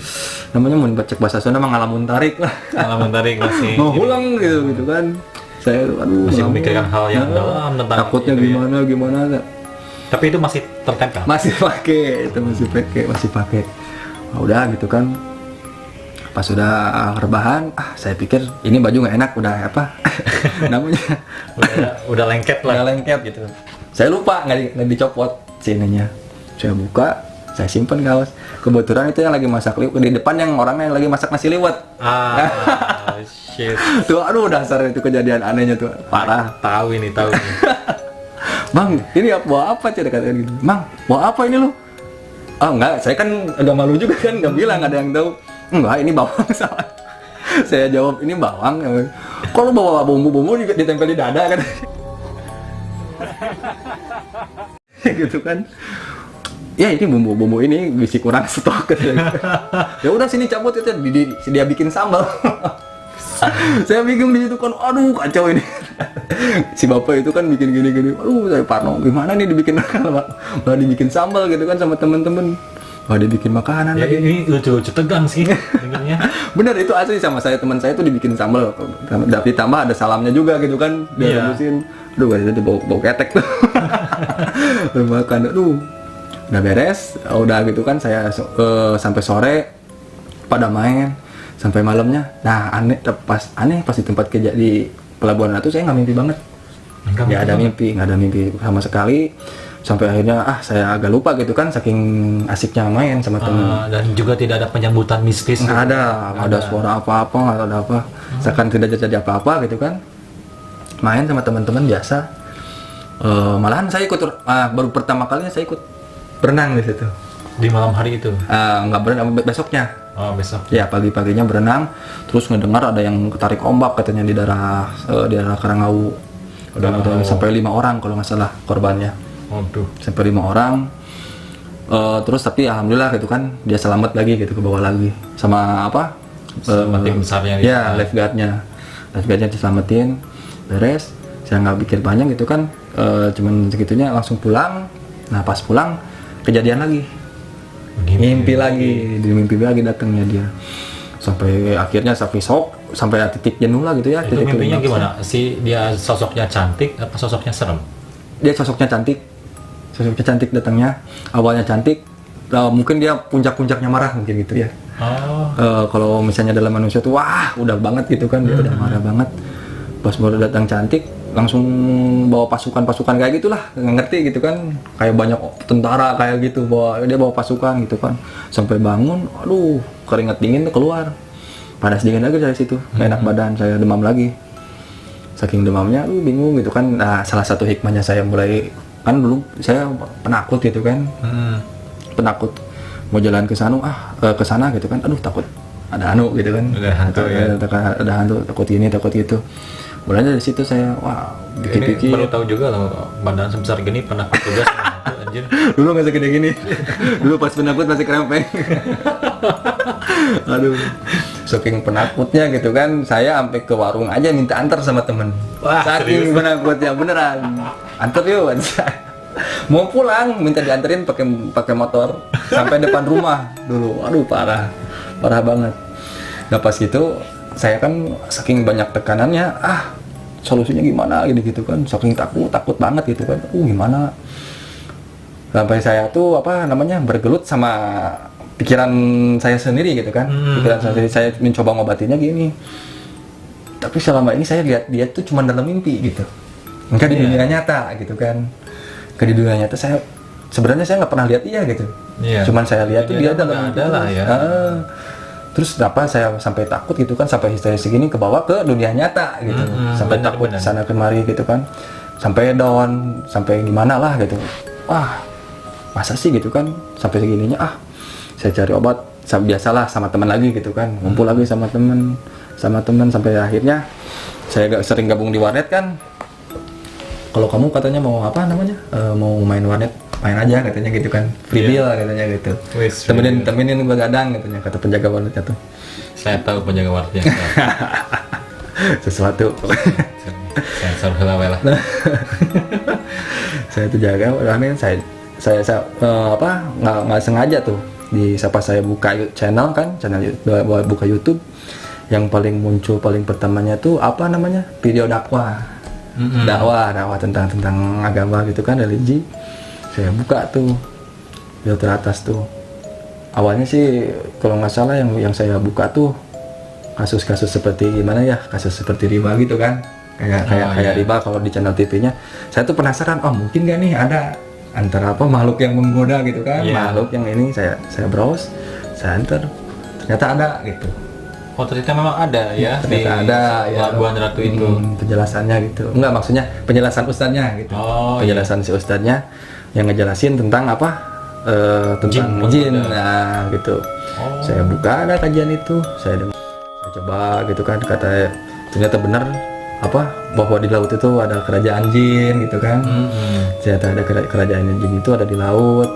namanya, mau cek bahasa Sunda ngalamun tarik lah. Ngalamun tarik masih mau pulang gitu kan. Saya masih memikirkan hal yang dalam tentang takutnya gimana. Tapi itu masih tertempel. Masih pakai. Udah gitu kan. Pas sudah rebahan, saya pikir ini baju nggak enak, udah namanya udah lengket lah. Udah lengket gitu. Saya lupa nggak dicopot sininya. Saya buka, saya simpen kaos. Kebetulan itu yang lagi masak liwet, di depan yang orangnya yang lagi masak nasi liwet. Shit. Tuh, dasar itu kejadian anehnya tuh, parah. Tahu ini. Bang, ini bawa apa sih, katanya gitu. Bang, bawa apa ini lu? Enggak, saya kan agak malu juga kan, nggak bilang, ada yang tahu. Enggak, ini bawang salah. Saya jawab, ini bawang. Kok lu bawa bumbu-bumbu juga ditempel di dada kan? Gitu kan. Ya ini bumbu ini bisa kurang stok. Ya udah sini cabut itu, dia bikin sambal. Saya bingung di situ kan, aduh kacau ini. Si bapak itu kan bikin gini, aduh saya parno, gimana nih malah dibikin sambal gitu kan sama temen-temen. Wah dia bikin makanan ya, lagi. Ini lucu-lucu tegang sih dengarnya. Bener itu asli, sama teman saya tuh dibikin sambal, ditambah ada salamnya juga gitu kan, dia rebusin. Aduh itu bau ketek tuh. Makan, aduh udah beres, udah gitu kan saya sampai sore pada main sampai malamnya. Nah aneh pas di tempat kerja di Pelabuhan Ratu, saya nggak mimpi banget. nggak ada mimpi, nggak ada mimpi sama sekali. Sampai akhirnya saya agak lupa gitu kan, saking asiknya main sama temen. Dan juga tidak ada penyambutan mistis. Nggak ada suara apa-apa, nggak ada apa. Seakan tidak terjadi apa-apa gitu kan. Main sama teman-teman biasa. Malahan saya ikut, baru pertama kalinya saya ikut berenang di situ. Di malam hari itu? Nggak berenang, besoknya. Oh, besok. Ya, pagi-paginya berenang, terus ngedengar ada yang ketarik ombak katanya di daerah Karangau. Udah sampai 5 orang kalau nggak salah korbannya. Waduh. Sampai 5 orang. Terus tapi alhamdulillah gitu kan, dia selamat lagi gitu, ke bawah lagi sama apa? Tim besarnya. Ya, lifeguardnya diselamatin, beres. Saya nggak pikir panjang gitu kan, cuman segitunya langsung pulang. Nah pas pulang kejadian lagi, mimpi lagi datangnya dia. Sampai akhirnya sampai shock, sampai titik jenuh lah gitu ya. Itu mimpinya gimana? Dia sosoknya cantik apa sosoknya serem? Dia sosoknya cantik datangnya. Awalnya cantik, mungkin dia puncak-puncaknya marah mungkin gitu ya. Kalau misalnya dalam manusia tuh wah udah banget gitu kan, dia udah marah banget. Pas baru datang cantik, langsung bawa pasukan kayak gitulah, nggak ngerti gitu kan, kayak banyak tentara kayak gitu, dia bawa pasukan gitu kan. Sampai bangun, aduh keringat dingin tuh keluar, panas dingin lagi dari situ, nggak enak badan, saya demam lagi. Saking demamnya, bingung gitu kan. Nah salah satu hikmahnya saya mulai, kan dulu saya penakut gitu kan, penakut mau jalan ke sana gitu kan, aduh takut ada hantu gitu kan, ada hantu, takut ini takut itu. Mulai dari situ saya pikir-pikir. Baru tahu juga loh, badan sebesar gini penakut juga sama hantu anjir. Dulu nggak segede gini, dulu pas penakut masih kerempeng. Aduh, saking penakutnya gitu kan, saya sampai ke warung aja minta antar sama temen. Saking penakutnya beneran, antar yuk. Mau pulang minta dianterin pakai motor sampai depan rumah dulu. Aduh parah banget. Nah pas gitu saya kan saking banyak tekanannya, solusinya gimana gitu kan, saking takut banget gitu kan, gimana. Sampai saya tuh bergelut sama pikiran saya sendiri gitu kan. Pikiran saya sendiri, saya mencoba ngobatinnya gini. Tapi selama ini saya lihat dia tuh cuma dalam mimpi gitu, enggak di dunia nyata gitu kan. Di dunia nyata saya sebenarnya saya nggak pernah lihat dia gitu. Cuman saya lihat tuh dia dalam mimpi ya. Terus saya sampai takut gitu kan, sampai histeris segini kebawa ke dunia nyata gitu. Sampai takut sana kemari gitu kan, sampai down, sampai gimana lah gitu. Masa sih gitu kan, sampai segininya. Saya cari obat, biasalah sama teman lagi gitu kan, ngumpul lagi sama teman sampai akhirnya saya sering gabung di warnet kan. Kalau kamu katanya mau mau main warnet, main aja katanya gitu kan, free bill katanya gitu. Temenin begadang katanya, kata penjaga warnetnya tuh. Saya tahu penjaga warnetnya. Sesuatu. Sensor heula lah. Saya tuh jaga warnet, saya nggak sengaja tuh siapa saya buka channel buka YouTube, yang paling muncul paling pertamanya tuh video dakwah. Dakwah tentang agama gitu kan, religi. Saya buka tuh video teratas tuh. Awalnya sih kalau nggak salah yang saya buka tuh kasus-kasus seperti gimana ya, kasus seperti riba gitu kan, kayak riba kalau di channel TV-nya. Saya tuh penasaran, mungkin nggak nih ada antara makhluk yang menggoda gitu kan, makhluk yang ini. Saya browse, saya enter, ternyata ada gitu. Ternyata memang ada ya, ternyata ada ya, Labuan Ratu itu. Penjelasannya gitu. Enggak, maksudnya penjelasan ustadznya gitu. Penjelasan si ustadznya yang ngejelasin tentang tentang jin. Nah, gitu. Saya buka, ada kajian itu. Saya coba gitu kan, ternyata benar bahwa di laut itu ada kerajaan jin gitu kan. Ternyata ada kerajaan jin itu ada di laut.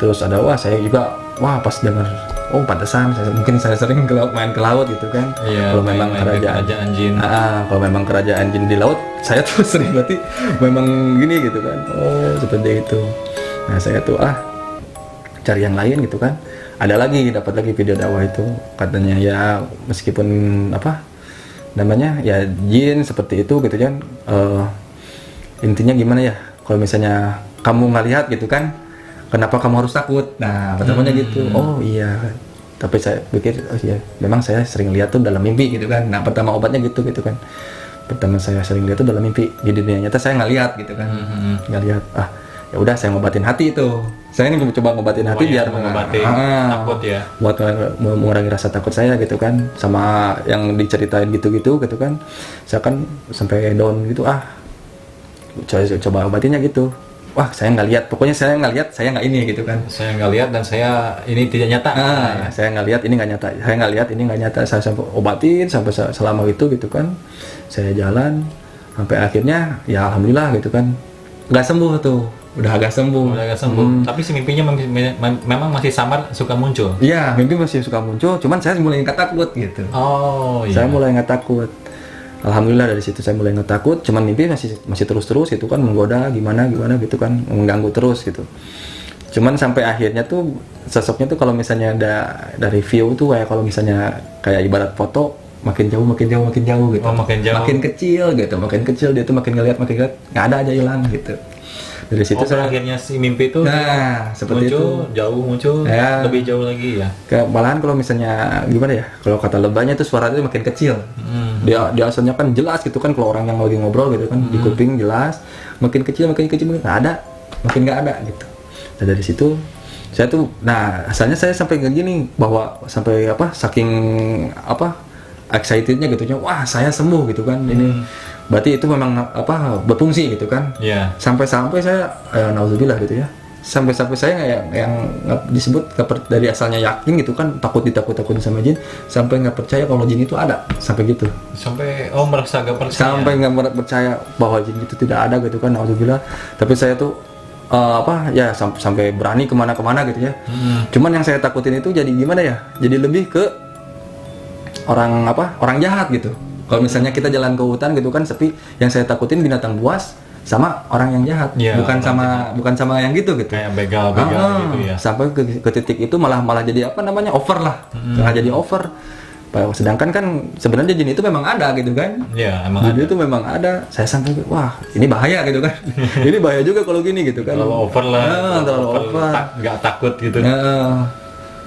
Terus ada saya juga pas dengar, pantesan mungkin saya sering main ke laut gitu kan. Kalau memang kerajaan jin. Kalau memang kerajaan jin di laut, saya tuh sering berarti memang gini gitu kan. Seperti itu. Nah saya tuh cari yang lain gitu kan. Ada lagi, dapat lagi video dakwah itu, katanya ya meskipun ya jin seperti itu gitu kan. Intinya gimana ya, kalau misalnya kamu ngelihat gitu kan, kenapa kamu harus takut? Nah, pertamanya gitu. Iya. Tapi saya pikir, memang saya sering lihat tuh dalam mimpi gitu kan. Nah, pertama obatnya gitu kan. pertama saya sering lihat itu dalam mimpi. Di dunia nyata saya nggak lihat gitu kan, nggak lihat. Ya udah saya ngobatin hati itu. Saya ini coba ngobatin hati biar ngobatin takut ya. Buat mengurangi rasa takut saya gitu kan, sama yang diceritain gitu-gitu kan. Saya kan sampai down gitu, coba obatinnya gitu. Wah, saya nggak lihat, pokoknya saya nggak lihat, saya nggak ini gitu kan. Saya nggak lihat dan saya ini tidak nyata. Saya nggak lihat, ini nggak nyata. Saya nggak lihat, ini nggak nyata. Saya sampai obatin sampai selama itu gitu kan. Saya jalan sampai akhirnya ya alhamdulillah gitu kan, nggak sembuh tuh. Udah agak sembuh. Tapi si mimpinya memang masih samar, suka muncul. Iya, mimpi masih suka muncul. Cuman saya mulai nggak takut gitu. Oh iya. Saya mulai nggak takut. Alhamdulillah dari situ saya mulai nggak takut. Cuman mimpi masih terus itu kan menggoda gimana gitu kan, mengganggu terus gitu. Cuman sampai akhirnya tuh sosoknya tuh kalau misalnya ada dari view tuh kayak kalau misalnya kayak ibarat foto makin jauh gitu. Makin jauh. Makin kecil dia tuh makin ngeliat nggak ada aja hilang gitu. Dari situ saya akhirnya si mimpi itu seperti muncul, itu jauh muncul, lebih jauh lagi ya. Malahan kalau misalnya gimana ya, kalau kata lebahnya itu suara itu makin kecil. Dia asalnya kan jelas gitu kan, kalau orang yang lagi ngobrol gitu kan di kuping jelas, makin kecil nggak ada, makin nggak ada gitu. Nah dari situ saya tuh, asalnya saya sampai kayak gini, bahwa sampai saking excitednya gitunya, wah saya sembuh gitu kan, ini berarti itu memang berfungsi gitu kan. Sampai saya naudzubillah gitu ya, sampai saya yang disebut dari asalnya yakin gitu kan, takutin sama jin, sampai nggak percaya kalau jin itu ada, sampai gitu. Sampai merasa nggak percaya. Sampai nggak percaya bahwa jin itu tidak ada gitu kan, naudzubillah. Tapi saya tuh sampai berani kemana-kemana gitu ya. Cuman yang saya takutin itu jadi gimana ya, jadi lebih ke orang jahat gitu. Kalau misalnya kita jalan ke hutan gitu kan sepi, yang saya takutin binatang buas sama orang yang jahat, bukan sama yang gitu. Kayak begal gitu ya. Sampai ke titik itu malah jadi over lah, malah jadi over. Sedangkan kan sebenarnya jin itu memang ada gitu kan. Iya, emang jin itu memang ada. Saya sampai wah ini bahaya gitu kan. Ini bahaya juga kalau gini gitu kan. Terlalu over lah. Terlalu over. Nggak takut gitu.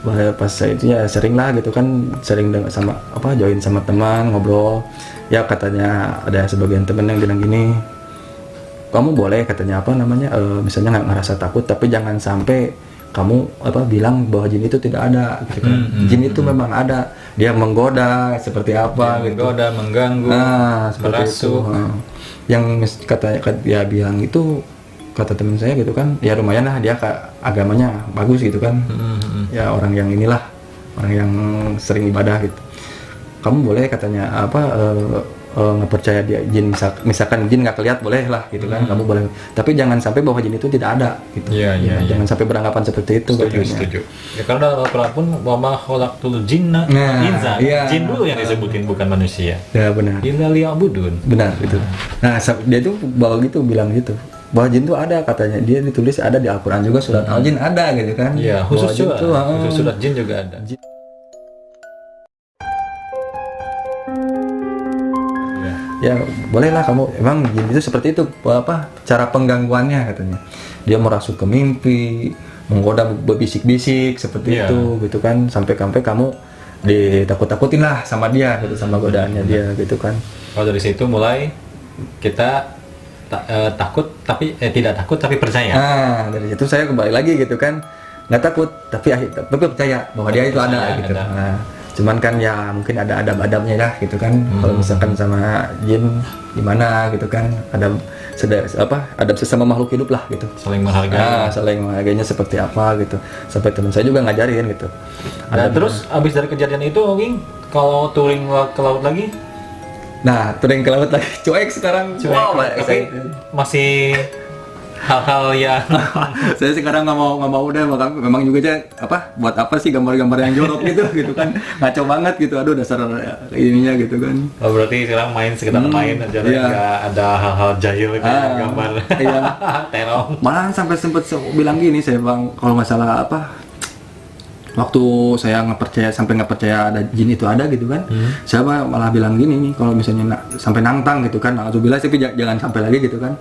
Bahaya pas saya itu ya sering lah gitu kan, sering dengan sama join sama teman ngobrol. Ya katanya ada sebagian teman yang bilang gini, kamu boleh katanya misalnya nggak ngerasa takut, tapi jangan sampai kamu bilang bahwa jin itu tidak ada gitu kan. Jin itu memang ada, dia menggoda seperti apa gitu. Menggoda, mengganggu, seperti itu. Yang katanya dia bilang itu, kata teman saya gitu kan, ya lumayan lah dia agamanya bagus gitu kan. Ya orang yang orang yang sering ibadah gitu. Kamu boleh katanya nggak percaya dia jin, misalkan jin nggak kelihatan boleh lah gitu kan, kamu boleh, tapi jangan sampai bahwa jin itu tidak ada gitu. Jangan sampai beranggapan seperti itu. Setuju. Ya karena dalam Al-Quran pun wa ma khalaqtul jinna insa, jin dulu yang disebutin bukan manusia. Ya benar. Illa liya'budun. Benar itu. Nah dia tuh bilang gitu, bahwa jin itu ada katanya, dia ditulis ada di Al-Quran juga, surat Al-Jin ada gitu kan. Iya, khusus surat jin juga ada. Ya bolehlah kamu, emang jin itu seperti itu, cara penggangguannya katanya, dia merasuk ke mimpi, menggoda, berbisik-bisik seperti itu gitu kan, sampai kamu ditakut-takutin lah sama dia gitu, sama godaannya dia gitu kan. Kalau dari situ mulai kita takut tapi tidak takut tapi percaya. Dari situ saya kembali lagi gitu kan, nggak takut tapi percaya bahwa dia itu ada gitu. Cuman kan ya mungkin ada adab-adabnya lah gitu kan. Kalau misalkan sama jin gimana gitu kan, adab sesama makhluk hidup lah gitu. Saling menghargai. Saling menghargainya seperti apa gitu. Sampai teman saya juga ngajarin gitu. Dan terus abis dari kejadian itu, Wing, kalau touring ke laut lagi? Nah, touring ke laut lagi, cuek sekarang. Wow, tapi masih hal-hal yang saya sekarang nggak mau udah, memang juga aja buat apa sih gambar-gambar yang jorok gitu kan, ngaco banget gitu, aduh dasar ininya gitu kan. Berarti sekarang main sekedar main aja, nggak ada hal-hal jahil itu gambar. Iya. Terong. Malahan sampai sempet bilang gini saya, Bang, kalau nggak salah waktu saya sampai nggak percaya ada jin itu ada gitu kan, saya malah bilang gini nih, kalau misalnya sampai nantang gitu kan, alhamdulillah, tapi jangan sampai lagi gitu kan.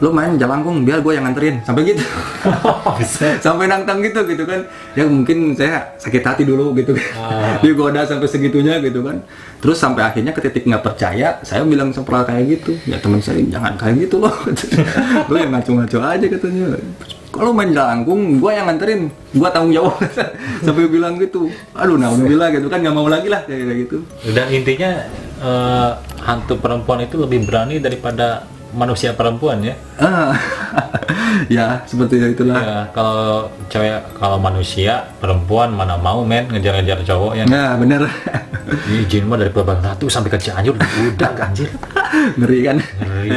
lu main jalangkung biar gue yang nganterin, sampai gitu. Sampai nantang gitu kan. Ya mungkin saya sakit hati dulu gitu kan. Digoda sampai segitunya gitu kan. Terus sampai akhirnya ke titik nggak percaya, saya bilang sempral kayak gitu. Ya teman saya, jangan kayak gitu loh. Lu yang ngaco-ngaco aja katanya. Kalau main jalangkung, gue yang nganterin, gue tanggung jawab. Sampai bilang gitu. Aduh, alhamdulillah gitu kan, nggak mau lagi lah kayak gitu. Dan intinya hantu perempuan itu lebih berani daripada manusia perempuan ya. Ya seperti itulah. Ya, kalau cewek, kalau manusia perempuan mana mau men ngejar-ngejar cowok ya. Nah bener. Izin mah dari Pelabuhan Ratu sampai ke Cianjur udah anjir. Ngeri kan. Ngeri.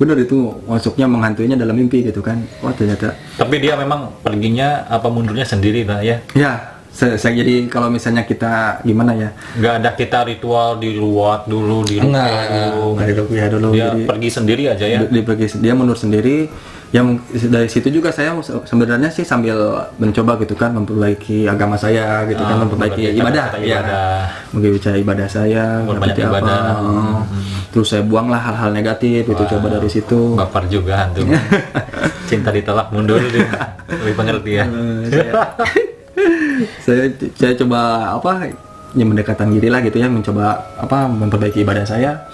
Bener itu masuknya menghantuinya dalam mimpi gitu kan. Wah ternyata. Tapi dia memang perginya apa mundurnya sendiri lah ya. Ya. Saya jadi kalau misalnya kita gimana ya, nggak ada kita ritual di ruat dulu, di nggak dirukyah dulu, dia jadi pergi sendiri aja ya. Dia mundur sendiri. Yang dari situ juga saya sebenarnya sih sambil mencoba gitu kan, memperbaiki agama saya gitu kan, memperbaiki ibadah, ya, memperbaiki ibadah saya, seperti ibadah. Terus saya buanglah hal-hal negatif itu, coba dari situ. Baper juga hantu. Cinta ditolak mundur dia. Lebih pengertian. Saya coba ya mendekatan diri lah gitu ya, mencoba memperbaiki ibadah saya.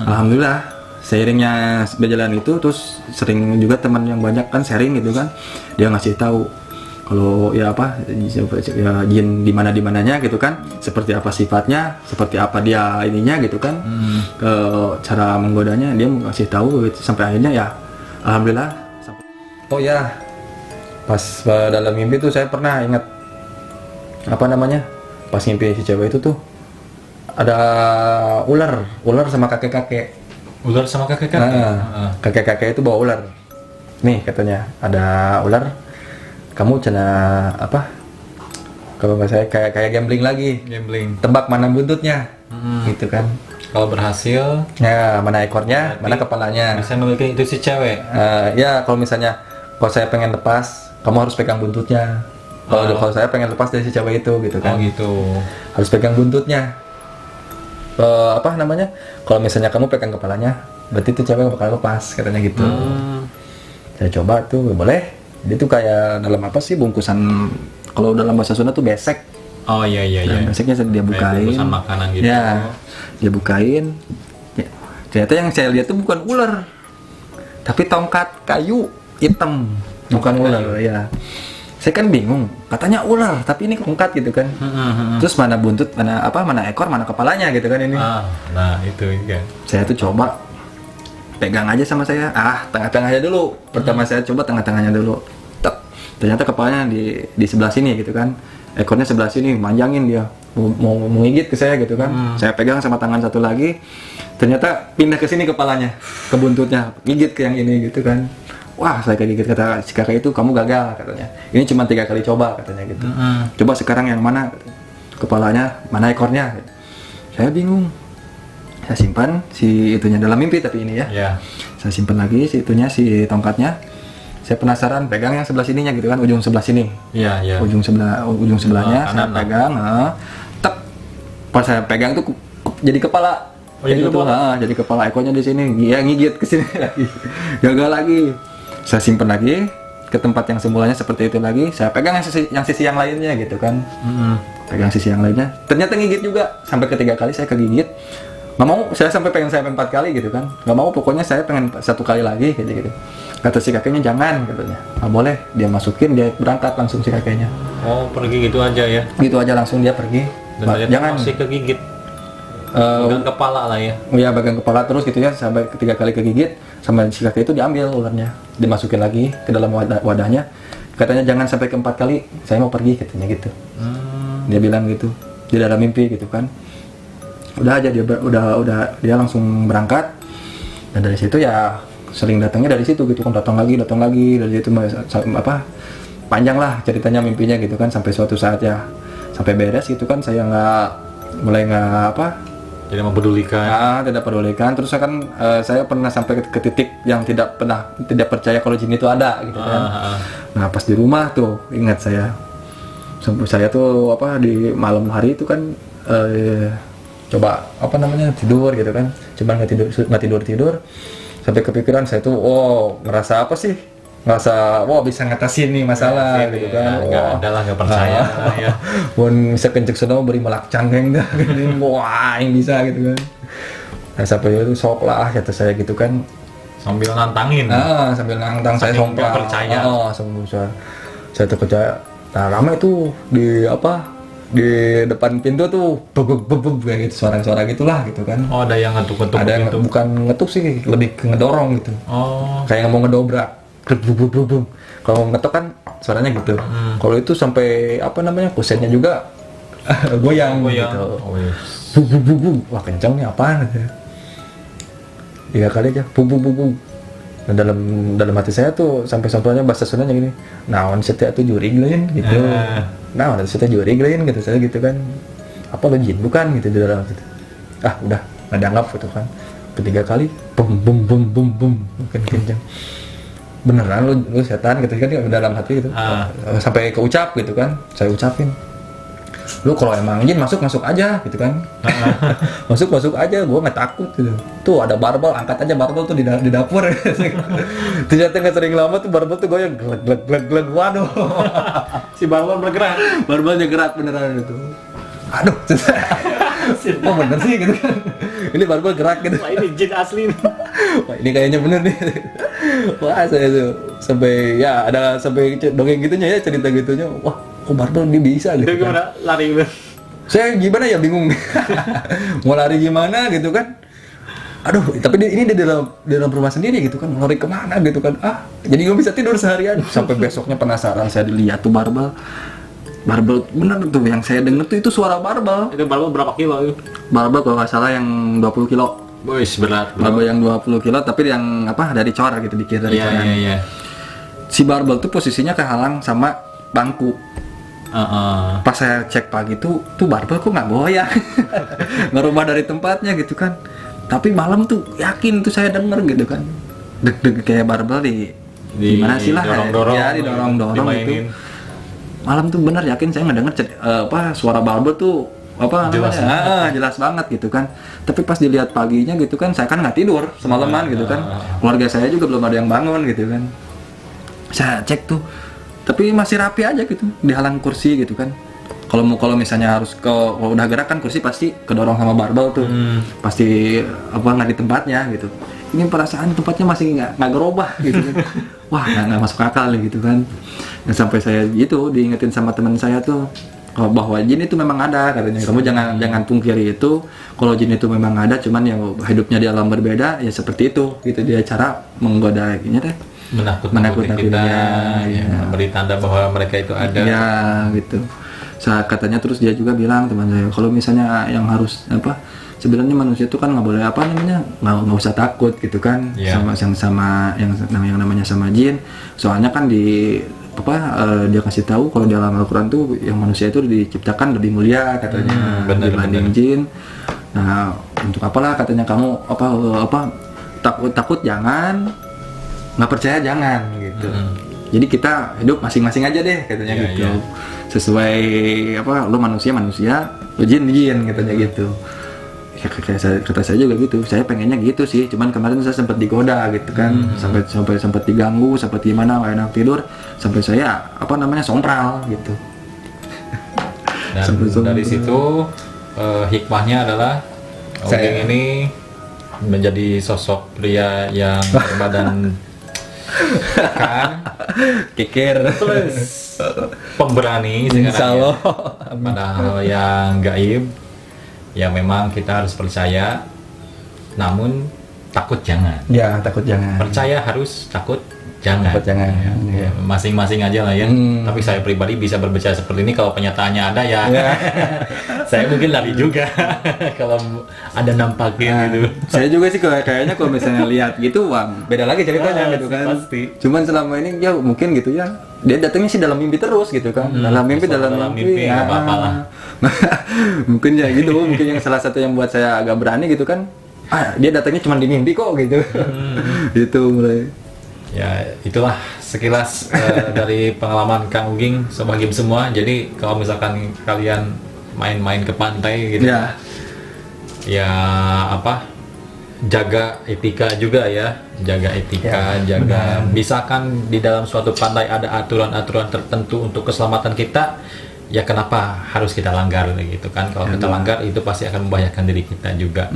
Alhamdulillah seiringnya berjalan itu, terus sering juga teman yang banyak kan sharing gitu kan, dia ngasih tahu kalau ya jin di mananya gitu kan, seperti apa sifatnya, seperti apa dia ininya gitu kan, ke cara menggodanya dia ngasih tahu gitu. Sampai akhirnya ya alhamdulillah. Oh ya, pas dalam mimpi tuh saya pernah ingat pas mimpi si cewek itu tuh ada ular sama kakek-kakek. Ular sama kakek-kakek? Kakek-kakek itu bawa ular. Nih katanya ada ular. Kamu cina kalau nggak saya kayak gambling lagi. Gambling. Tebak mana buntutnya, gitu kan. Kalau berhasil, ya mana ekornya, mana kepalanya. Bisa memiliki itu si cewek. Ya kalau misalnya kalau saya pengen lepas, kamu harus pegang buntutnya. Kalau saya pengen lepas dari si cewek itu gitu kan. Oh gitu. Harus pegang buntutnya. Kalau misalnya kamu pegang kepalanya, berarti itu cewek bakal lepas katanya gitu. Saya coba tuh, boleh. Dia tuh kayak dalam bungkusan, kalau dalam bahasa Sunda tuh besek. Oh iya. Beseknya dia bukain. Bungkusan makanan gitu. Ya, dia bukain. Ya, ternyata yang saya lihat tuh bukan ular, tapi tongkat kayu hitam, bukan ular ya. Saya kan bingung, katanya ular, tapi ini tongkat gitu kan. Terus mana buntut, mana ekor, mana kepalanya gitu kan ini. Nah itu kan. Saya tuh coba pegang aja sama saya. Tengah-tengahnya dulu. Pertama saya coba tengah-tengahnya dulu. Ternyata kepalanya di sebelah sini gitu kan. Ekornya sebelah sini, manjangin dia. Mau ngigit ke saya gitu kan. Saya pegang sama tangan satu lagi. Ternyata pindah ke sini kepalanya, ke buntutnya, gigit ke yang ini gitu kan. Wah, saya kegigit, kata si kakak itu, kamu gagal katanya. Ini cuma 3 kali coba katanya gitu. Coba sekarang yang mana kepalanya, mana ekornya. Saya bingung. Saya simpan si itunya dalam mimpi tapi ini ya. Saya simpan lagi si itunya, si tongkatnya. Saya penasaran, pegang yang sebelah sininya gitu kan, ujung sebelah sini. Ujung sebelahnya saya pegang. Tek. Pas saya pegang tuh jadi kepala. Jadi kepala, ekornya di sini. Dia ngigit ke sini lagi. Gagal lagi. Saya simpan lagi ke tempat yang semulanya seperti itu lagi. Saya pegang yang sisi yang lainnya gitu kan. Pegang sisi yang lainnya. Ternyata ngigit juga. Sampai ketiga kali saya kegigit. Nggak mau, saya sampai pengen 4 kali gitu kan. Nggak mau, pokoknya saya pengen 1 kali lagi gitu. Kata si kakeknya jangan katanya. Nggak boleh, dia masukin, dia berangkat langsung si kakeknya. Oh, pergi gitu aja ya? Gitu aja langsung dia pergi. Dan jangan masih kegigit. Bagian kepala lah ya? Iya, bagian kepala terus gitu ya, sampai 3 kali kegigit. Sama si kakek itu diambil ularnya, dimasukin lagi ke dalam wadahnya. Katanya jangan sampai ke 4 kali, saya mau pergi katanya gitu. Dia bilang gitu di dalam mimpi gitu kan. Udah aja dia langsung berangkat. Dan dari situ ya sering datangnya dari situ gitu kan, datang lagi dari situ panjang lah ceritanya mimpinya gitu kan, sampai suatu saat ya sampai beres gitu kan, saya mulai tidak pedulikan. Terus saya pernah sampai ke titik yang tidak percaya kalau jin itu ada gitu kan. Nah pas di rumah tuh ingat saya tuh di malam hari itu kan coba tidur gitu kan, coba nggak tidur. Sampai kepikiran saya tuh, ngerasa apa sih? Ngerasa, bisa ngatasin nih masalah gitu kan. Nggak ada lah, nggak percaya lah ya. Mun bisa kenceng sono beri melak canggeng dah, wah yang bisa gitu kan. Nah sampai itu sok lah kata saya gitu kan. Sambil nantangin. Sambil nantang saya Saking nggak sompral. percaya. Sambil saya tuh percaya. Nah ramai tuh di depan pintu tuh bebeb kayak gitu, suara-suara gitulah gitu kan. Oh, ada yang ngetuk-ngetuk Ada yang pintu. bukan ngetuk sih, lebih ke ngedorong gitu. Oh, Kayak mau ngedobrak. Bum. Kalau ngetok kan suaranya gitu. Kalau itu sampai kusennya juga goyang gitu. Oh, iya. Bum. Wah kencang nih apaan gitu. 3 kali aja bum. Dan dalam hati saya tuh sampai bahasa Sundanya gini. Naon setia tuh jurig lain gitu. Naon setia jurig lain gitu saya gitu kan. Apa lo jin bukan gitu di dalam gitu. Udah nggak dianggap gitu kan. Ketiga kali bum makin kencang. Beneran lu setan gitu kan dalam hati gitu. Sampai keucap gitu kan. Saya ucapin. Lu kalau emang jin masuk aja gitu kan. masuk aja, gua nggak takut gitu. Tuh ada barbel, angkat aja barbel tuh di dapur. Ternyata nggak sering lama tuh barbel tuh goyang glek. Waduh. Si barbel bergerak. Barbelnya gerak beneran itu. Aduh. Oh bener sih gitu kan. Ini barbel gerak gitu. Wah, ini jin asli. Wah ini kayaknya bener nih. Wah saya tuh sampai dongeng gitunya ya, cerita gitunya. Wah kok barbel dia bisa gitu Itu kan. gimana lari lu? Saya gimana ya bingung. Mau lari gimana gitu kan. Aduh tapi ini di dalam rumah sendiri gitu kan. Mau lari kemana gitu kan. Jadi nggak bisa tidur seharian. Sampai besoknya penasaran saya dilihat tuh barbel bener tuh yang saya denger tuh itu suara barbel. Itu barbel berapa kilo itu? Barbel kalau nggak salah yang 20 kilo. Wih, berat. Barbel yang 20 kilo tapi yang dari cor gitu dikira dari coran. Iya. Si barbel tuh posisinya kehalang sama bangku. Pas saya cek pagi tuh barbel kok nggak goyang. Ngerubah dari tempatnya gitu kan. Tapi malam tuh yakin tuh saya denger gitu kan. Deg-deg kayak barbel di gimana sih lah. Dorong-dorong. Ya didorong-dorong gitu. Malam tuh bener yakin saya ngedenger suara barbel tuh Jelas jelas banget gitu kan. Tapi pas dilihat paginya gitu kan saya kan nggak tidur semalaman gitu kan. Keluarga saya juga belum ada yang bangun gitu kan. Saya cek tuh tapi masih rapi aja gitu, dihalang kursi gitu kan. Kalau misalnya kalau udah gerak kan kursi pasti kedorong sama barbel tuh. Pasti nggak di tempatnya gitu. Ini perasaan tempatnya masih nggak gerobah gitu kan. Wah nggak masuk akal gitu kan. Dan sampai saya gitu diingetin sama teman saya tuh bahwa jin itu memang ada katanya. Kamu jangan pungkiri itu. Kalau jin itu memang ada, cuman yang hidupnya di alam berbeda ya seperti itu gitu. Dia cara menggoda teh menakut-nakuti kita, memberi tanda bahwa mereka itu ada. Ya gitu. Katanya terus dia juga bilang teman saya kalau misalnya yang harus sebenarnya manusia itu kan nggak boleh nggak usah takut gitu kan. Sama yang namanya sama jin. Soalnya kan dia kasih tahu kalau di dalam Al-Quran tuh yang manusia itu diciptakan lebih mulia katanya dibanding jin. Nah untuk apalah katanya kamu takut jangan, nggak percaya jangan gitu. Jadi kita hidup masing-masing aja deh katanya gitu. Sesuai lo manusia lo jin katanya gitu. Ya, kata saya juga gitu. Saya pengennya gitu sih. Cuman kemarin saya sempat digoda gitu kan. Sampai sempat diganggu, sempat gimana nggak enak tidur. Sampai saya sompral gitu. Dan dari situ hikmahnya adalah Oging ini menjadi sosok pria yang berbadan kan kikir plus pemberani sekarang pada hal yang gaib. Ya memang kita harus percaya, namun takut jangan. Ya takut jangan. Percaya harus, takut jangan. Takut jangan. Ya, masing-masing aja lah ya. Tapi saya pribadi bisa berbicara seperti ini kalau kenyataannya ada ya. Saya mungkin lari juga kalau ada nampakin gitu. Saya juga sih kayaknya kalau misalnya lihat gitu, beda lagi ceritanya gitu kan. Pasti. Cuman selama ini ya mungkin gitu ya. Dia datangnya sih dalam mimpi terus gitu kan. Dalam mimpi nggak apa-apa lah. Mungkin ya gitu, mungkin yang salah satu yang buat saya agak berani gitu kan. Dia datangnya cuma di mimpi kok gitu. Itu mulai. Ya itulah sekilas dari pengalaman Kang Uging Sobat Game semua. Jadi kalau misalkan kalian main-main ke pantai gitu, ya jaga etika juga ya, jaga etika, Ya, jaga. Misalkan di dalam suatu pantai ada aturan-aturan tertentu untuk keselamatan kita, ya kenapa harus kita langgar gitu kan? Kalau kita langgar itu pasti akan membahayakan diri kita juga.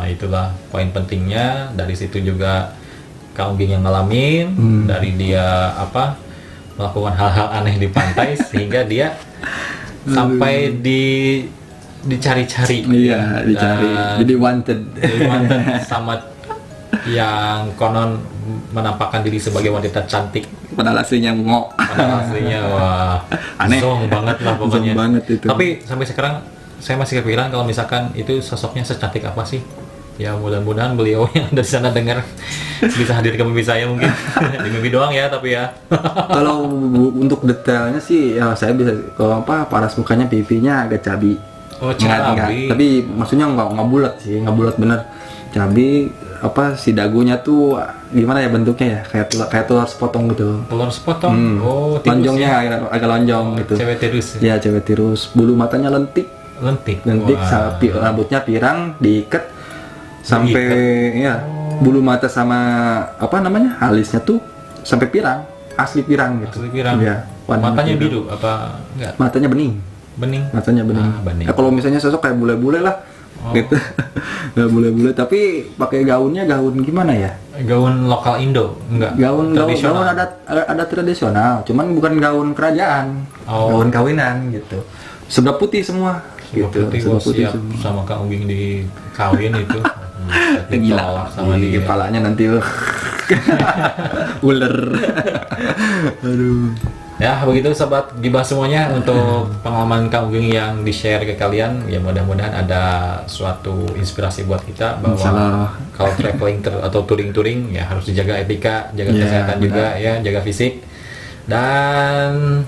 Itulah poin pentingnya. Dari situ juga Kang Uging yang ngalamin, dari dia melakukan hal-hal aneh di pantai sehingga dia sampai dicari-cari. Iya, dicari. Jadi wanted. Sama yang konon menampakkan diri sebagai wanita cantik, Padahal aslinya ngok. padahal aslinya wah Aneh. zong banget lah pokoknya. Zong banget itu. Tapi sampai sekarang saya masih kepikiran kalau misalkan itu sosoknya secantik apa sih. Ya mudah-mudahan beliau yang ada di sana dengar bisa hadir ke mimpi saya mungkin. Di mimpi doang ya, tapi ya. Kalau untuk detailnya sih ya saya bisa kalau paras mukanya, pipinya agak cabi. Oh, Enggak, cabi. tapi maksudnya nggak bulat sih, nggak bulat bener. Cabi si dagunya tuh gimana ya bentuknya ya, kayak telur sepotong gitu. Telur sepotong. Oh, tikus Lonjongnya ya. agak lonjong gitu. Cewek tirus. Ya, cewek tirus. Bulu matanya lentik, Lentik. Wah. Rambutnya pirang, diikat sampai ya bulu mata sama alisnya tuh sampai pirang, asli pirang gitu. Asli pirang. Ya, warnanya Matanya pirang. biru apa enggak? Matanya bening. Bening. Matanya bening. Bening. Ya, kalau misalnya sosok kayak bule-bule lah, gitu. Nggak bule-bule, tapi pakai gaunnya gaun gimana ya? Gaun lokal Indo, enggak? Gaun Tradisional. ada tradisional, cuman bukan gaun kerajaan, Oh. gaun kawinan gitu. Serba putih semua, gitu. Putih, Serba putih siap semua. sama Kang Uging di kawin itu. Gila sama di dia. kepalanya nanti lo ular. Aduh. Ya begitu sobat gibah semuanya untuk pengalaman Kang Uging yang di-share ke kalian. Ya mudah-mudahan ada suatu inspirasi buat kita bahwa Insyaallah. kalau traveling atau touring-touring ya harus dijaga etika, jaga Ya, kesehatan benar. juga ya, jaga fisik. Dan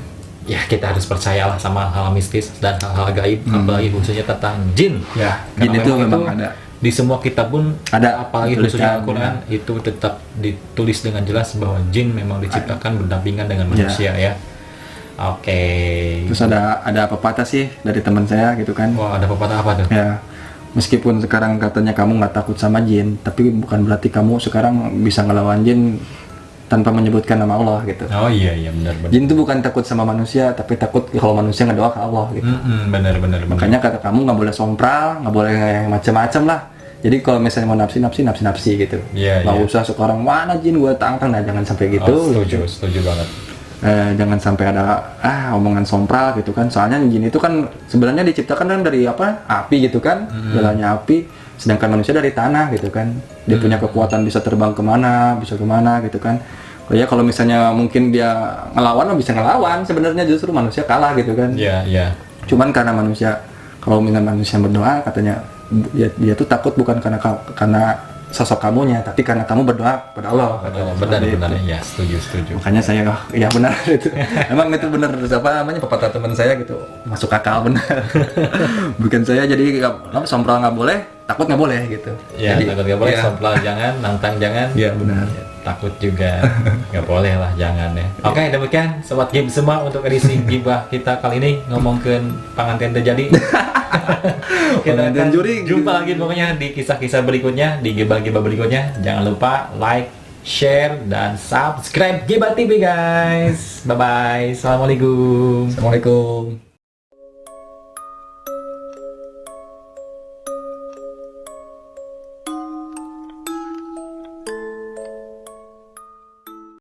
ya kita harus percayalah sama hal mistis dan hal-hal gaib, apalagi khususnya tentang jin. Ya, Karena jin itu memang itu ada. di semua kitab pun Ada, apalagi tulisan, khususnya Al-Quran itu tetap ditulis dengan jelas bahwa jin memang diciptakan berdampingan dengan manusia ya. Oke. Terus ada pepatah sih dari teman saya gitu kan. Wah, ada pepatah apa tuh? Ya, meskipun sekarang katanya kamu nggak takut sama jin, tapi bukan berarti kamu sekarang bisa ngelawan jin tanpa menyebutkan nama Allah gitu. Oh iya benar. Jin itu bukan takut sama manusia, tapi takut kalau manusia ngedoa ke Allah gitu. Benar. Makanya kata kamu nggak boleh sompral, nggak boleh yang macam-macam lah. Jadi kalau misalnya mau nafsi gitu. Iya, Nggak iya. usah sekarang mana jin gua tantang, nah jangan sampai gitu. Oh, setuju banget. Jangan sampai ada omongan sompral gitu kan. Soalnya jin itu kan sebenarnya diciptakan kan dari api gitu kan, jalannya api. Sedangkan manusia dari tanah gitu kan. Dia punya kekuatan bisa terbang kemana gitu kan. Ya kalau misalnya mungkin dia ngelawan, bisa ngelawan. Sebenarnya justru manusia kalah gitu kan. Iya. Cuman karena manusia, kalau misalnya manusia berdoa katanya dia tuh takut bukan karena sosok kamunya, tapi karena kamu berdoa kepada Allah. Benar ya, setuju. Makanya saya ya benar itu. Emang itu benar pepatah teman saya gitu. Masuk akal benar. Bukan saya jadi sompral nggak boleh, takut nggak boleh gitu. Ya, Jadi, takut nggak boleh, ya. sompral jangan, nantang jangan. Iya, benar. Ya, takut juga nggak boleh lah, jangan ya. Oke, demikian sobat Gib semua untuk edisi gibah kita kali ini ngomongin panganten terjadi. Kita Panganten akan juring. jumpa lagi pokoknya di kisah-kisah berikutnya, di gibah-gibah berikutnya. Jangan lupa like, share, dan subscribe Gibah TV guys. Bye bye. Assalamualaikum. Assalamualaikum.